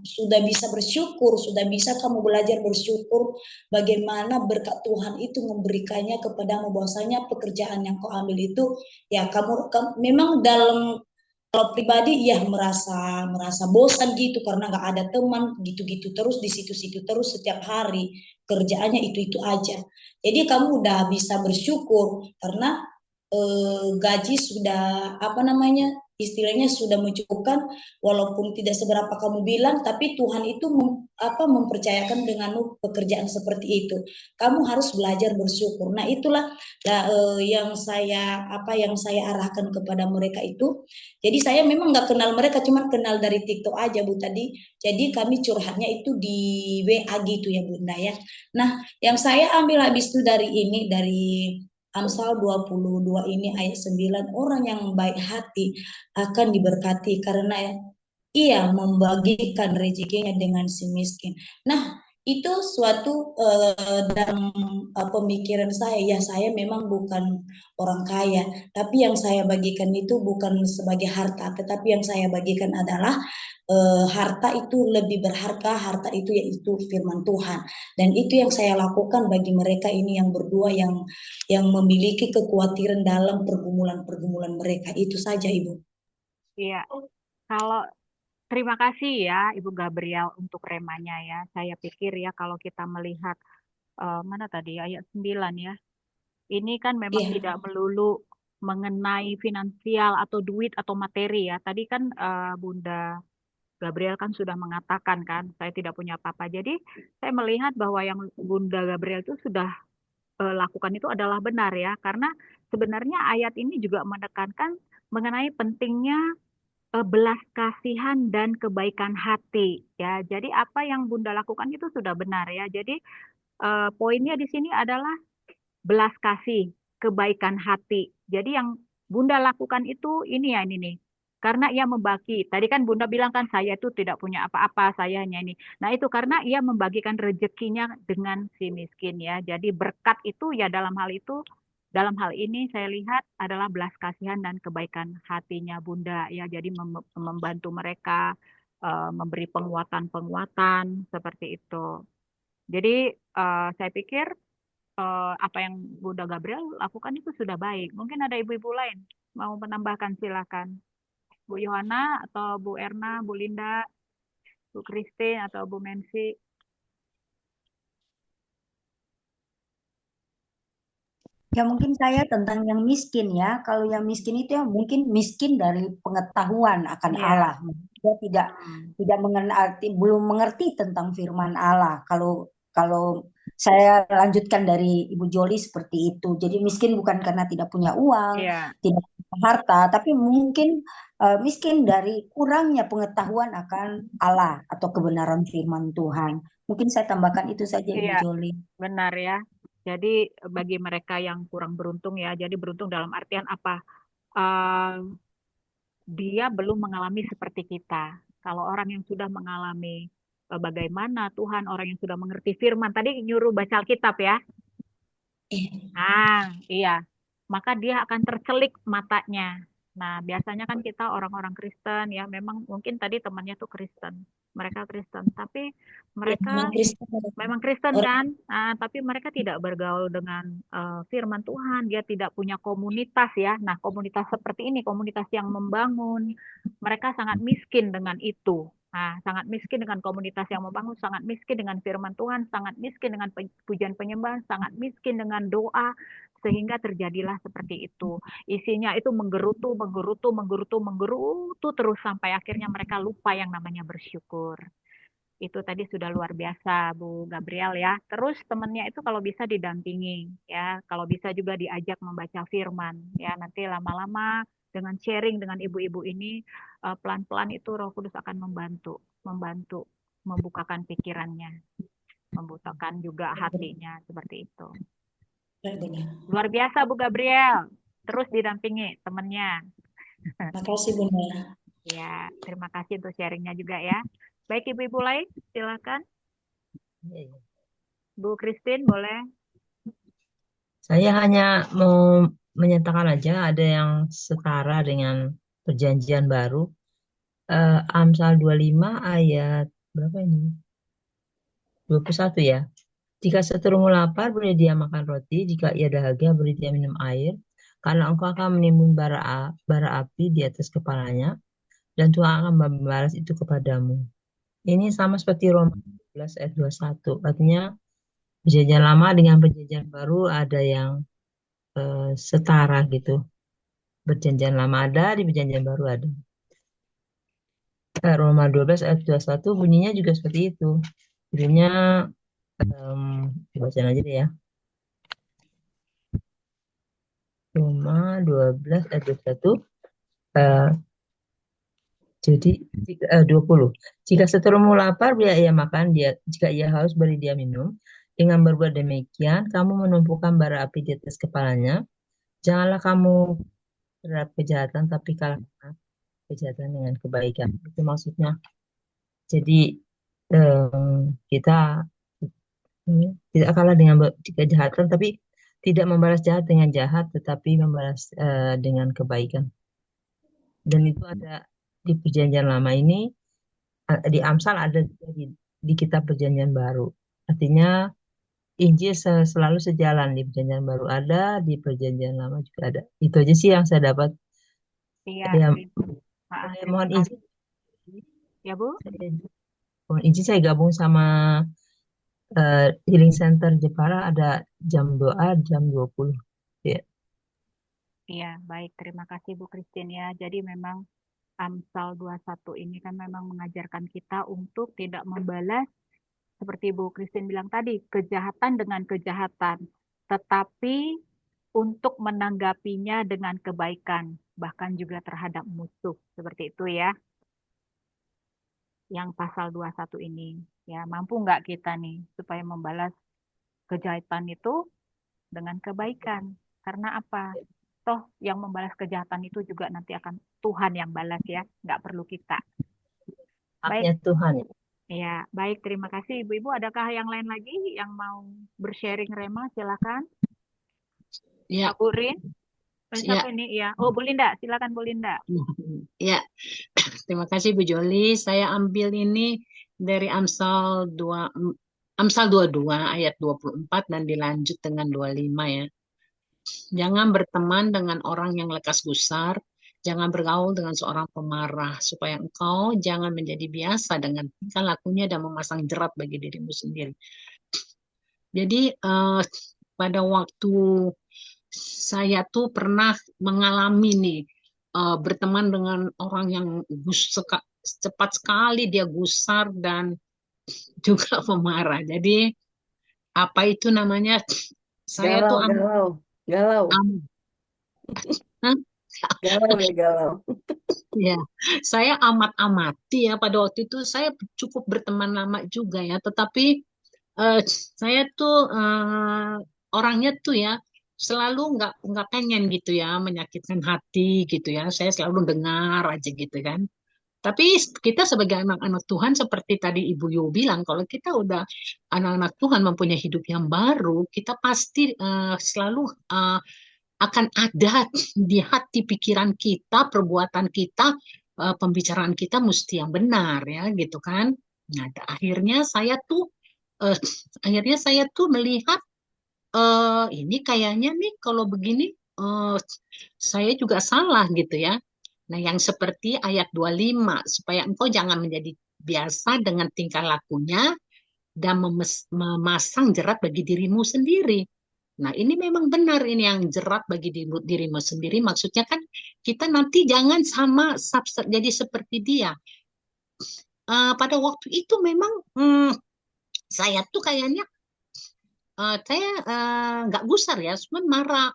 sudah bisa bersyukur, sudah bisa kamu belajar bersyukur bagaimana berkat Tuhan itu memberikannya kepadamu, bahwasanya pekerjaan yang kau ambil itu ya kamu memang dalam kalau pribadi ya merasa bosan gitu karena nggak ada teman gitu-gitu terus di situ-situ terus setiap hari kerjaannya itu aja. Jadi kamu udah bisa bersyukur karena gaji sudah istilahnya sudah mencukupkan, walaupun tidak seberapa kamu bilang, tapi Tuhan itu mempercayakan denganmu pekerjaan seperti itu. Kamu harus belajar bersyukur. Nah itulah yang saya arahkan kepada mereka itu. Jadi saya memang nggak kenal mereka, cuma kenal dari TikTok aja Bu tadi. Jadi kami curhatnya itu di WA gitu ya Bunda ya. Nah yang saya ambil habis itu dari Amsal 22 ini ayat 9, orang yang baik hati akan diberkati karena ia membagikan rezekinya dengan si miskin. Nah, itu suatu dalam pemikiran saya, ya saya memang bukan orang kaya, tapi yang saya bagikan itu bukan sebagai harta, tetapi yang saya bagikan adalah harta itu lebih berharga, harta itu yaitu firman Tuhan. Dan itu yang saya lakukan bagi mereka ini yang berdua yang memiliki kekhawatiran dalam pergumulan-pergumulan mereka. Itu saja Ibu. Iya, kalau terima kasih ya Ibu Gabriel untuk remanya ya. Saya pikir ya kalau kita melihat mana tadi ayat 9 ya. Ini kan memang tidak melulu mengenai finansial atau duit atau materi ya. Tadi kan Bunda Gabriel kan sudah mengatakan kan, saya tidak punya apa-apa. Jadi saya melihat bahwa yang Bunda Gabriel itu sudah lakukan itu adalah benar ya, karena sebenarnya ayat ini juga menekankan mengenai pentingnya belas kasihan dan kebaikan hati ya. Jadi apa yang Bunda lakukan itu sudah benar ya. Jadi poinnya di sini adalah belas kasih, kebaikan hati. Jadi yang Bunda lakukan itu ini nih. Karena ia membagi. Tadi kan Bunda bilang kan saya itu tidak punya apa-apa, saya hanya ini. Nah itu karena ia membagikan rezekinya dengan si miskin ya. Jadi berkat itu ya dalam hal ini saya lihat adalah belas kasihan dan kebaikan hatinya Bunda ya. Jadi membantu mereka, memberi penguatan-penguatan seperti itu. Jadi saya pikir apa yang Bunda Gabriel lakukan itu sudah baik. Mungkin ada ibu-ibu lain mau menambahkan, silakan. Bu Yohana atau Bu Erna, Bu Linda, Bu Christine atau Bu Mensi. Ya mungkin saya tentang yang miskin ya. Kalau yang miskin itu ya mungkin miskin dari pengetahuan akan Iya. Allah. Dia tidak mengerti, belum mengerti tentang firman Allah. Kalau saya lanjutkan dari Ibu Joli seperti itu. Jadi miskin bukan karena tidak punya uang, Iya. tidak punya harta, tapi mungkin miskin dari kurangnya pengetahuan akan Allah atau kebenaran firman Tuhan. Mungkin saya tambahkan itu saja Ibu Iya, Joli. benar ya. Jadi bagi mereka yang kurang beruntung ya, jadi beruntung dalam artian apa? Dia belum mengalami seperti kita. Kalau orang yang sudah mengalami bagaimana Tuhan, orang yang sudah mengerti firman, tadi nyuruh baca Alkitab ya. Nah, iya. Maka dia akan tercelik matanya. Nah, biasanya kan kita orang-orang Kristen ya, memang mungkin tadi temannya tuh Kristen. Mereka Kristen, tapi mereka memang Kristen kan, tapi mereka tidak bergaul dengan firman Tuhan. Dia tidak punya komunitas ya. Nah, komunitas seperti ini, komunitas yang membangun, mereka sangat miskin dengan itu. Nah, sangat miskin dengan komunitas yang membangun, sangat miskin dengan firman Tuhan, sangat miskin dengan pujian penyembahan, sangat miskin dengan doa, sehingga terjadilah seperti itu. Isinya itu menggerutu, menggerutu, menggerutu, menggerutu terus sampai akhirnya mereka lupa yang namanya bersyukur. Itu tadi sudah luar biasa Bu Gabriel ya. Terus temennya itu kalau bisa didampingi ya, kalau bisa juga diajak membaca firman ya. Nanti lama-lama dengan sharing dengan ibu-ibu ini pelan-pelan itu Roh Kudus akan membantu membukakan pikirannya, membukakan juga hatinya seperti itu. Luar biasa Bu Gabriel. Terus didampingi temennya. Makasih Bunda. Ya, terima kasih untuk sharingnya juga ya. Baik ibu-ibu lain, silakan. Bu Christine boleh. Saya hanya mau menyatakan aja ada yang setara dengan perjanjian baru. Amsal 25 ayat berapa ini? 21 ya. Jika seterumu lapar, beri dia makan roti. Jika ia dahaga, beri dia minum air. Karena engkau akan menimbun bara api di atas kepalanya. Dan Tuhan akan membalas itu kepadamu. Ini sama seperti Roma 12 ayat 21. Artinya perjanjian lama dengan perjanjian baru ada yang setara gitu. Perjanjian lama ada, di perjanjian baru ada. Roma 12 ayat 21 bunyinya juga seperti itu. Bunyinya bacain aja deh ya. Roma 12 ayat 21. Jadi 20. Jika seterumu lapar, beri ia makan. Jika ia haus, beri dia minum. Dengan berbuat demikian, kamu menumpukan bara api di atas kepalanya. Janganlah kamu terhadap kejahatan, tapi kalahkan kejahatan dengan kebaikan. Itu maksudnya. Jadi kita tidak kalah dengan kejahatan, tapi tidak membalas jahat dengan jahat, tetapi membalas dengan kebaikan. Dan itu ada di perjanjian lama ini, di Amsal ada juga di kitab perjanjian baru. Artinya Injil selalu sejalan, di perjanjian baru ada, di perjanjian lama juga ada. Itu aja sih yang saya dapat. Iya. Ya, Mohon izin. Ya Bu. Mohon izin saya gabung sama Healing Center Jepara, ada jam doa jam 20. Ya. Iya, baik. Terima kasih Bu Christine ya. Jadi memang Amsal 21 ini kan memang mengajarkan kita untuk tidak membalas seperti Bu Christine bilang tadi, kejahatan dengan kejahatan, tetapi untuk menanggapinya dengan kebaikan, bahkan juga terhadap musuh. Seperti itu ya. Yang pasal 21 ini. Ya, mampu nggak kita nih supaya membalas kejahatan itu dengan kebaikan? Karena apa? toh yang membalas kejahatan itu juga nanti akan Tuhan yang balas ya, nggak perlu kita. Haknya Baik, Tuhan. ya, baik, terima kasih Ibu-Ibu. Adakah yang lain lagi yang mau bersharing Rema? Silakan. Ya, Bu Rin, siapa ya, ini? Ya, oh Bu Linda, silakan Bu Linda. ya. Terima kasih Bu Joli. Saya ambil ini dari Amsal 22 ayat 24 dan dilanjut dengan 25 ya. Jangan berteman dengan orang yang lekas gusar, jangan bergaul dengan seorang pemarah, supaya engkau jangan menjadi biasa dengan tingkah lakunya dan memasang jerat bagi dirimu sendiri. Jadi pada waktu saya tuh pernah mengalami nih berteman dengan orang yang cepat sekali dia gusar dan juga pemarah. Jadi apa itu namanya? Saya tuh Galau. Hah? Galau ya, galau. Ya, saya amati ya pada waktu itu saya cukup berteman lama juga ya, tetapi saya tuh orangnya tuh ya selalu nggak pengen gitu ya menyakitkan hati gitu ya. Saya selalu dengar aja gitu kan. Tapi kita sebagai anak-anak Tuhan seperti tadi Ibu Yu bilang, kalau kita udah anak-anak Tuhan mempunyai hidup yang baru, kita pasti selalu akan ada di hati pikiran kita, perbuatan kita, pembicaraan kita mesti yang benar ya gitu kan. Nah, akhirnya saya tuh melihat ini kayaknya nih kalau begini saya juga salah gitu ya. Nah, yang seperti ayat 25, supaya engkau jangan menjadi biasa dengan tingkah lakunya dan memasang jerat bagi dirimu sendiri. Nah, ini memang benar ini yang jerat bagi dirimu sendiri. Maksudnya kan kita nanti jangan jadi seperti dia. Pada waktu itu memang saya tuh kayaknya saya nggak gusar ya, cuma marah.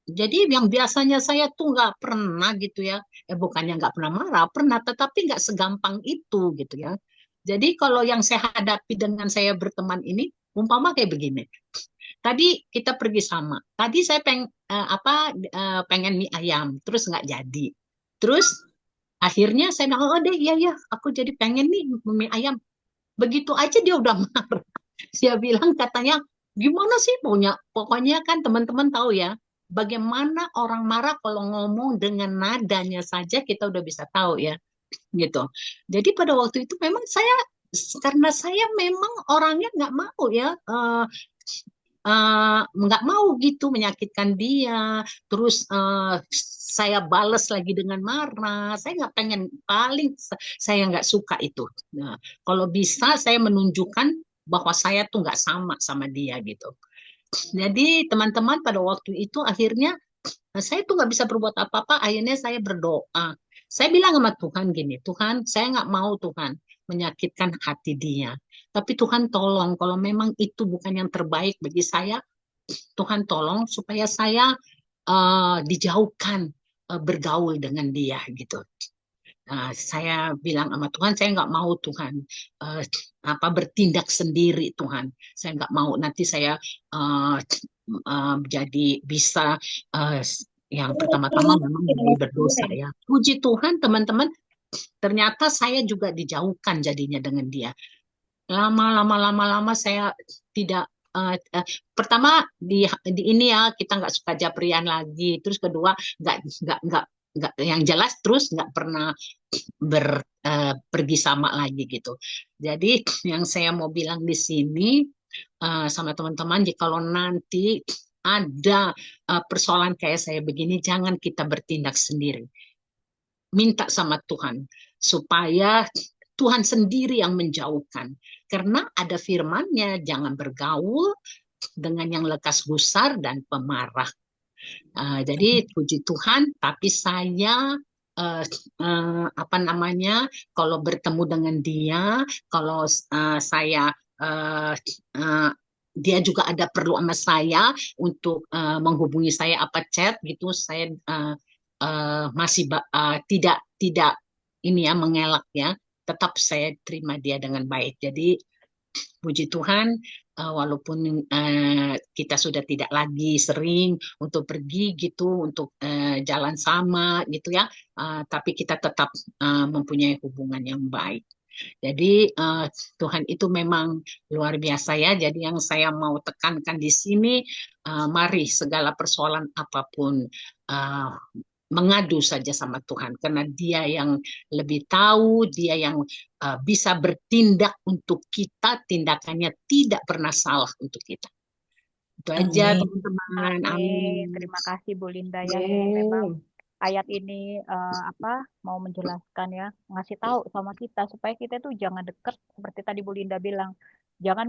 Jadi yang biasanya saya tuh nggak pernah gitu ya, bukannya nggak pernah marah, pernah, tetapi nggak segampang itu gitu ya. Jadi kalau yang saya hadapi dengan saya berteman ini, umpama kayak begini. Tadi kita pergi sama. Tadi saya pengen mie ayam, terus nggak jadi. Terus akhirnya saya bilang, oh deh, iya ya, aku jadi pengen nih mie ayam. Begitu aja dia udah marah. Dia bilang katanya, gimana sih pokoknya kan teman-teman tahu ya, bagaimana orang marah kalau ngomong dengan nadanya saja kita udah bisa tahu ya, gitu. Jadi pada waktu itu memang karena saya memang orangnya nggak mau ya, nggak mau gitu menyakitkan dia, terus saya bales lagi dengan marah, saya nggak pengen, saya nggak suka itu. Nah, kalau bisa saya menunjukkan bahwa saya tuh nggak sama dia gitu. Jadi teman-teman pada waktu itu akhirnya saya tuh nggak bisa berbuat apa-apa, akhirnya saya berdoa. Saya bilang sama Tuhan gini, Tuhan saya nggak mau Tuhan menyakitkan hati dia. Tapi Tuhan tolong, kalau memang itu bukan yang terbaik bagi saya, Tuhan tolong supaya saya dijauhkan bergaul dengan dia gitu. Saya bilang sama Tuhan, saya nggak mau Tuhan bertindak sendiri Tuhan. Saya nggak mau nanti saya jadi bisa yang pertama-tama memang jadi berdosa ya. Puji Tuhan teman-teman, ternyata saya juga dijauhkan jadinya dengan dia. Lama saya tidak pertama di ini ya kita nggak suka japrian lagi, terus kedua nggak yang jelas, terus nggak pernah pergi sama lagi gitu. Jadi yang saya mau bilang di sini sama teman-teman, jikalau nanti ada persoalan kayak saya begini, jangan kita bertindak sendiri. Minta sama Tuhan supaya Tuhan sendiri yang menjauhkan. Karena ada firman-Nya, jangan bergaul dengan yang lekas gusar dan pemarah. Jadi puji Tuhan, tapi saya kalau bertemu dengan dia, kalau saya dia juga ada perlu sama saya untuk menghubungi saya chat gitu, saya masih tidak ini ya mengelak ya, tetap saya terima dia dengan baik. Jadi puji Tuhan, walaupun kita sudah tidak lagi sering untuk pergi gitu, untuk jalan sama gitu ya, tapi kita tetap mempunyai hubungan yang baik. Jadi Tuhan itu memang luar biasa ya. Jadi yang saya mau tekankan di sini, mari segala persoalan apapun mengadu saja sama Tuhan, karena Dia yang lebih tahu, Dia yang bisa bertindak untuk kita, tindakannya tidak pernah salah untuk kita. Itu aja Amin. teman-teman. Amin. Amin. Terima kasih Bu Linda ya. Ini memang ayat ini mau menjelaskan ya, ngasih tahu sama kita supaya kita tuh jangan dekat seperti tadi Bu Linda bilang. Jangan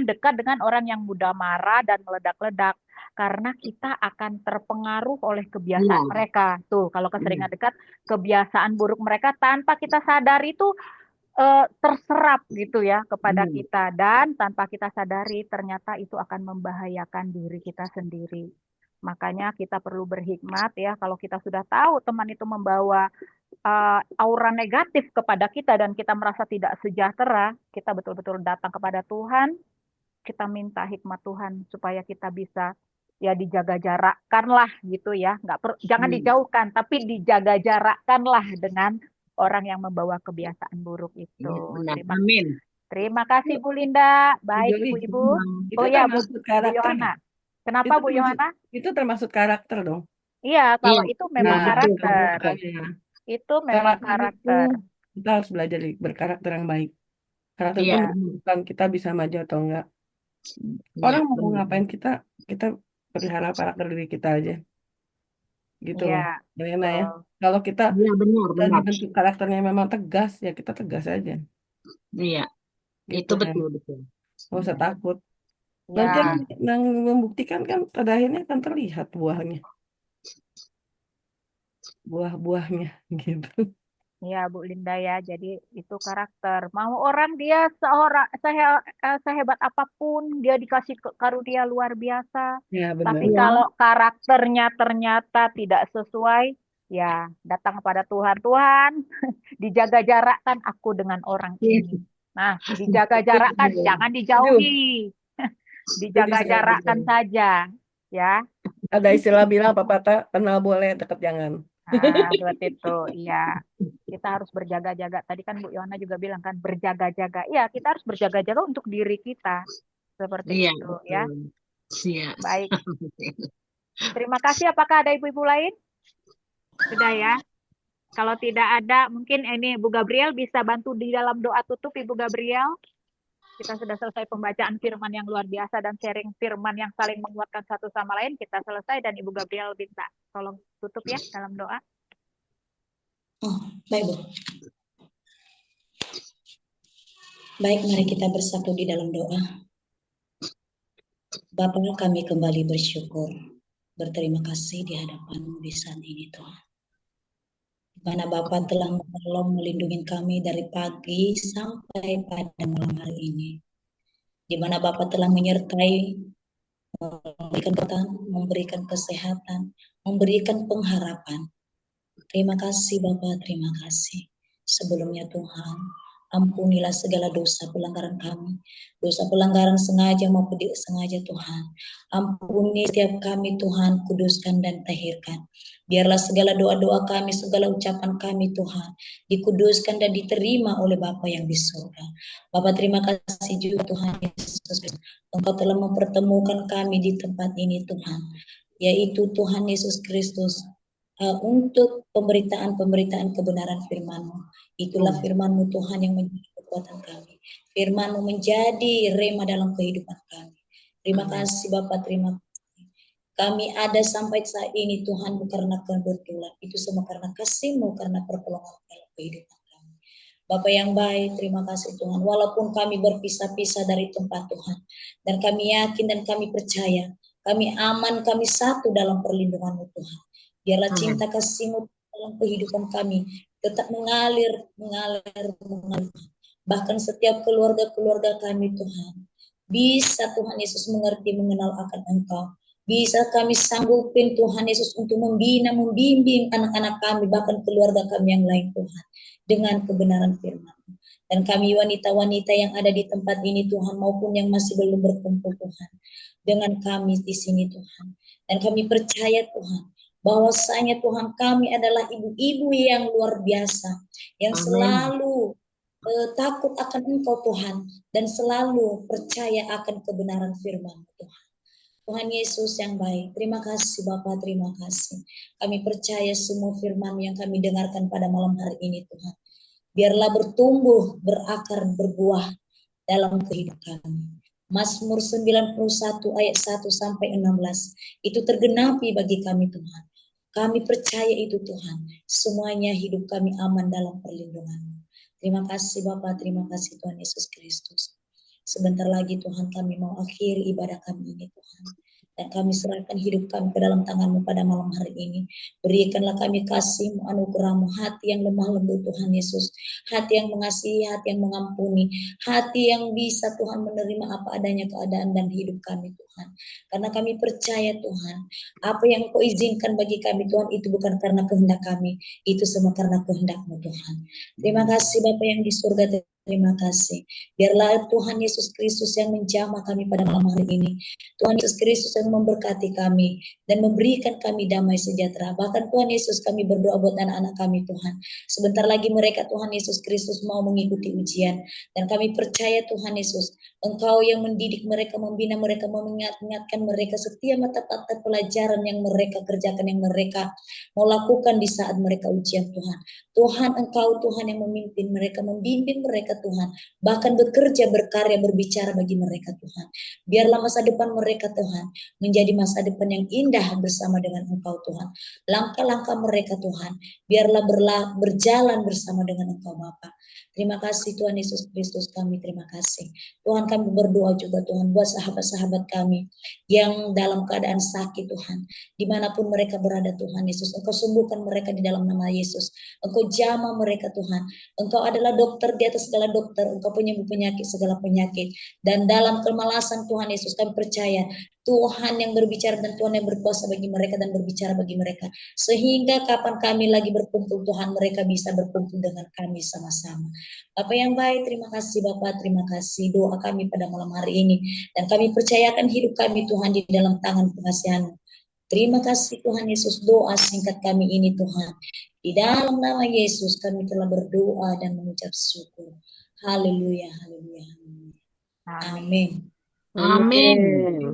dekat dengan orang yang mudah marah dan meledak-ledak, karena kita akan terpengaruh oleh kebiasaan mereka. Tuh, kalau keseringan dekat, kebiasaan buruk mereka tanpa kita sadari itu terserap gitu ya kepada kita, dan tanpa kita sadari ternyata itu akan membahayakan diri kita sendiri. Makanya kita perlu berhikmat ya, kalau kita sudah tahu teman itu membawa aura negatif kepada kita dan kita merasa tidak sejahtera, kita betul-betul datang kepada Tuhan, kita minta hikmat Tuhan supaya kita bisa ya dijaga jarakkanlah gitu ya, jangan dijauhkan tapi dijaga jarakkanlah dengan orang yang membawa kebiasaan buruk itu. Amin. Terima kasih Bu Linda, baik Joli, Ibu-ibu. itu Oh ya Bu termasuk karakter Yohana, nggak? kenapa Itu Bu termasuk, Yohana? itu termasuk karakter dong. Iya, kalau itu memang Nah, karakter. makanya. Itu memang karakter. Kita harus belajar berkarakter yang baik. Karakter itu Iya. menentukan kita bisa maju atau enggak. Orang mau ngapain kita pelihara karakter diri kita aja. Gitu loh. Iya. Enak ya. Kalau kita benar. dibentuk karakternya memang tegas, ya kita tegas aja. Iya. Gitu Itu kan. betul. Nggak usah takut. Ya. Nanti yang membuktikan kan pada akhirnya akan terlihat buahnya. Buah-buahnya gitu. Ya Bu Linda ya, jadi itu karakter. Mau orang dia sehebat apapun, dia dikasih karunia luar biasa. Ya, benar. Tapi kalau karakternya ternyata tidak sesuai, ya datang kepada Tuhan. Tuhan, dijaga jarakkan aku dengan orang ini. Nah, dijaga jarakkan, jangan dijauhi. Dijaga jarakkan saja, ya. Ada istilah bilang pepatah, kenal boleh, dekat jangan. Nah, seperti itu, iya. Kita harus berjaga-jaga. Tadi kan Bu Yona juga bilang kan berjaga-jaga. Iya, kita harus berjaga-jaga untuk diri kita. Seperti itu, ya. Iya. Baik. Terima kasih. Apakah ada ibu-ibu lain? Sudah ya. Kalau tidak ada, mungkin ini Bu Gabriel bisa bantu di dalam doa tutup, Ibu Gabriel. Kita sudah selesai pembacaan firman yang luar biasa dan sharing firman yang saling menguatkan satu sama lain. Kita selesai dan Ibu Gabriel minta tolong tutup ya dalam doa. Baik, Bu. Baik, mari kita bersatu di dalam doa. Bapa, kami kembali bersyukur, berterima kasih di hadapan-Mu di saat ini, Tuhan. Di mana Bapa telah menolong, melindungi kami dari pagi sampai pada malam hari ini. Di mana Bapa telah menyertai, memberikan kesehatan, memberikan pengharapan. Terima kasih Bapa, terima kasih. Sebelumnya Tuhan, ampunilah segala dosa pelanggaran kami, dosa pelanggaran sengaja maupun tidak sengaja Tuhan. Ampuni setiap kami Tuhan, kuduskan dan tahirkan. Biarlah segala doa-doa kami, segala ucapan kami Tuhan, dikuduskan dan diterima oleh Bapa yang di surga. Bapa terima kasih juga Tuhan Yesus, Engkau telah mempertemukan kami di tempat ini Tuhan, yaitu Tuhan Yesus Kristus, untuk pemberitaan kebenaran firman-Mu. Itulah firman-Mu Tuhan yang menjadi kekuatan kami. Firman-Mu menjadi rema dalam kehidupan kami. Terima kasih Bapak, terima kasih. Kami ada sampai saat ini Tuhan bukan karena kebetulan. Itu semua karena kasih-Mu, karena pertolongan dalam kehidupan kami. Bapak yang baik, terima kasih Tuhan. Walaupun kami berpisah-pisah dari tempat Tuhan, dan kami yakin dan kami percaya, kami aman, kami satu dalam perlindungan-Mu Tuhan. Biarlah cinta kasih-Mu dalam kehidupan kami tetap mengalir. Bahkan setiap keluarga-keluarga kami Tuhan, bisa Tuhan Yesus mengerti, mengenal akan Engkau. Bisa kami sanggupin Tuhan Yesus untuk membina, membimbing anak-anak kami, bahkan keluarga kami yang lain Tuhan, dengan kebenaran firman. Dan kami wanita-wanita yang ada di tempat ini Tuhan, maupun yang masih belum berkumpul Tuhan, dengan kami di sini Tuhan. Dan kami percaya Tuhan, bahwasanya Tuhan kami adalah ibu-ibu yang luar biasa, yang Amin. selalu takut akan Engkau Tuhan, dan selalu percaya akan kebenaran firman Tuhan. Tuhan Yesus yang baik, terima kasih Bapa, terima kasih. Kami percaya semua firman yang kami dengarkan pada malam hari ini Tuhan, biarlah bertumbuh, berakar, berbuah dalam kehidupan kami. Mazmur 91 ayat 1 sampai 16 itu tergenapi bagi kami Tuhan. Kami percaya itu Tuhan, semuanya hidup kami aman dalam perlindungan-Mu. Terima kasih Bapa, terima kasih Tuhan Yesus Kristus. Sebentar lagi Tuhan kami mau akhiri ibadah kami ini Tuhan. Dan kami serahkan hidup kami ke dalam tangan-Mu pada malam hari ini. Berikanlah kami kasih-Mu, anugerah-Mu, hati yang lemah lembut Tuhan Yesus. Hati yang mengasihi, hati yang mengampuni. Hati yang bisa Tuhan menerima apa adanya keadaan dan hidup kami Tuhan. Karena kami percaya Tuhan, apa yang Kau izinkan bagi kami Tuhan itu bukan karena kehendak kami. Itu semua karena kehendak-Mu Tuhan. Terima kasih Bapa yang di surga. Terima kasih. Biarlah Tuhan Yesus Kristus yang menjamah kami pada malam hari ini. Tuhan Yesus Kristus yang memberkati kami dan memberikan kami damai sejahtera. Bahkan Tuhan Yesus, kami berdoa buat anak-anak kami Tuhan. Sebentar lagi mereka Tuhan Yesus Kristus mau mengikuti ujian. Dan kami percaya Tuhan Yesus, Engkau yang mendidik mereka, membina mereka, mengingatkan mereka setiap mata-mata pelajaran yang mereka kerjakan, yang mereka mau lakukan di saat mereka ujian Tuhan. Tuhan, Engkau Tuhan yang memimpin mereka, membimbing mereka Tuhan, bahkan bekerja, berkarya, berbicara bagi mereka Tuhan. Biarlah masa depan mereka Tuhan menjadi masa depan yang indah bersama dengan Engkau Tuhan. Langkah-langkah mereka Tuhan, biarlah berjalan bersama dengan Engkau Bapa. Terima kasih Tuhan Yesus Kristus, kami terima kasih. Tuhan, kami berdoa juga Tuhan buat sahabat-sahabat kami yang dalam keadaan sakit Tuhan, dimanapun mereka berada Tuhan Yesus, Engkau sembuhkan mereka di dalam nama Yesus. Engkau jamah mereka Tuhan. Engkau adalah dokter di atas segala dokter. Engkau penyembuh penyakit segala penyakit. Dan dalam kemalasan Tuhan Yesus kami percaya Tuhan yang berbicara dan Tuhan yang berkuasa bagi mereka dan berbicara bagi mereka. Sehingga kapan kami lagi berkumpul Tuhan, mereka bisa berkumpul dengan kami sama-sama. Bapa yang baik, terima kasih Bapa, terima kasih doa kami pada malam hari ini. Dan kami percayakan hidup kami Tuhan di dalam tangan pengasihan-Mu. Terima kasih Tuhan Yesus, doa singkat kami ini Tuhan. Di dalam nama Yesus kami telah berdoa dan mengucap syukur. Haleluya, haleluya, haleluya. Amin. Amin.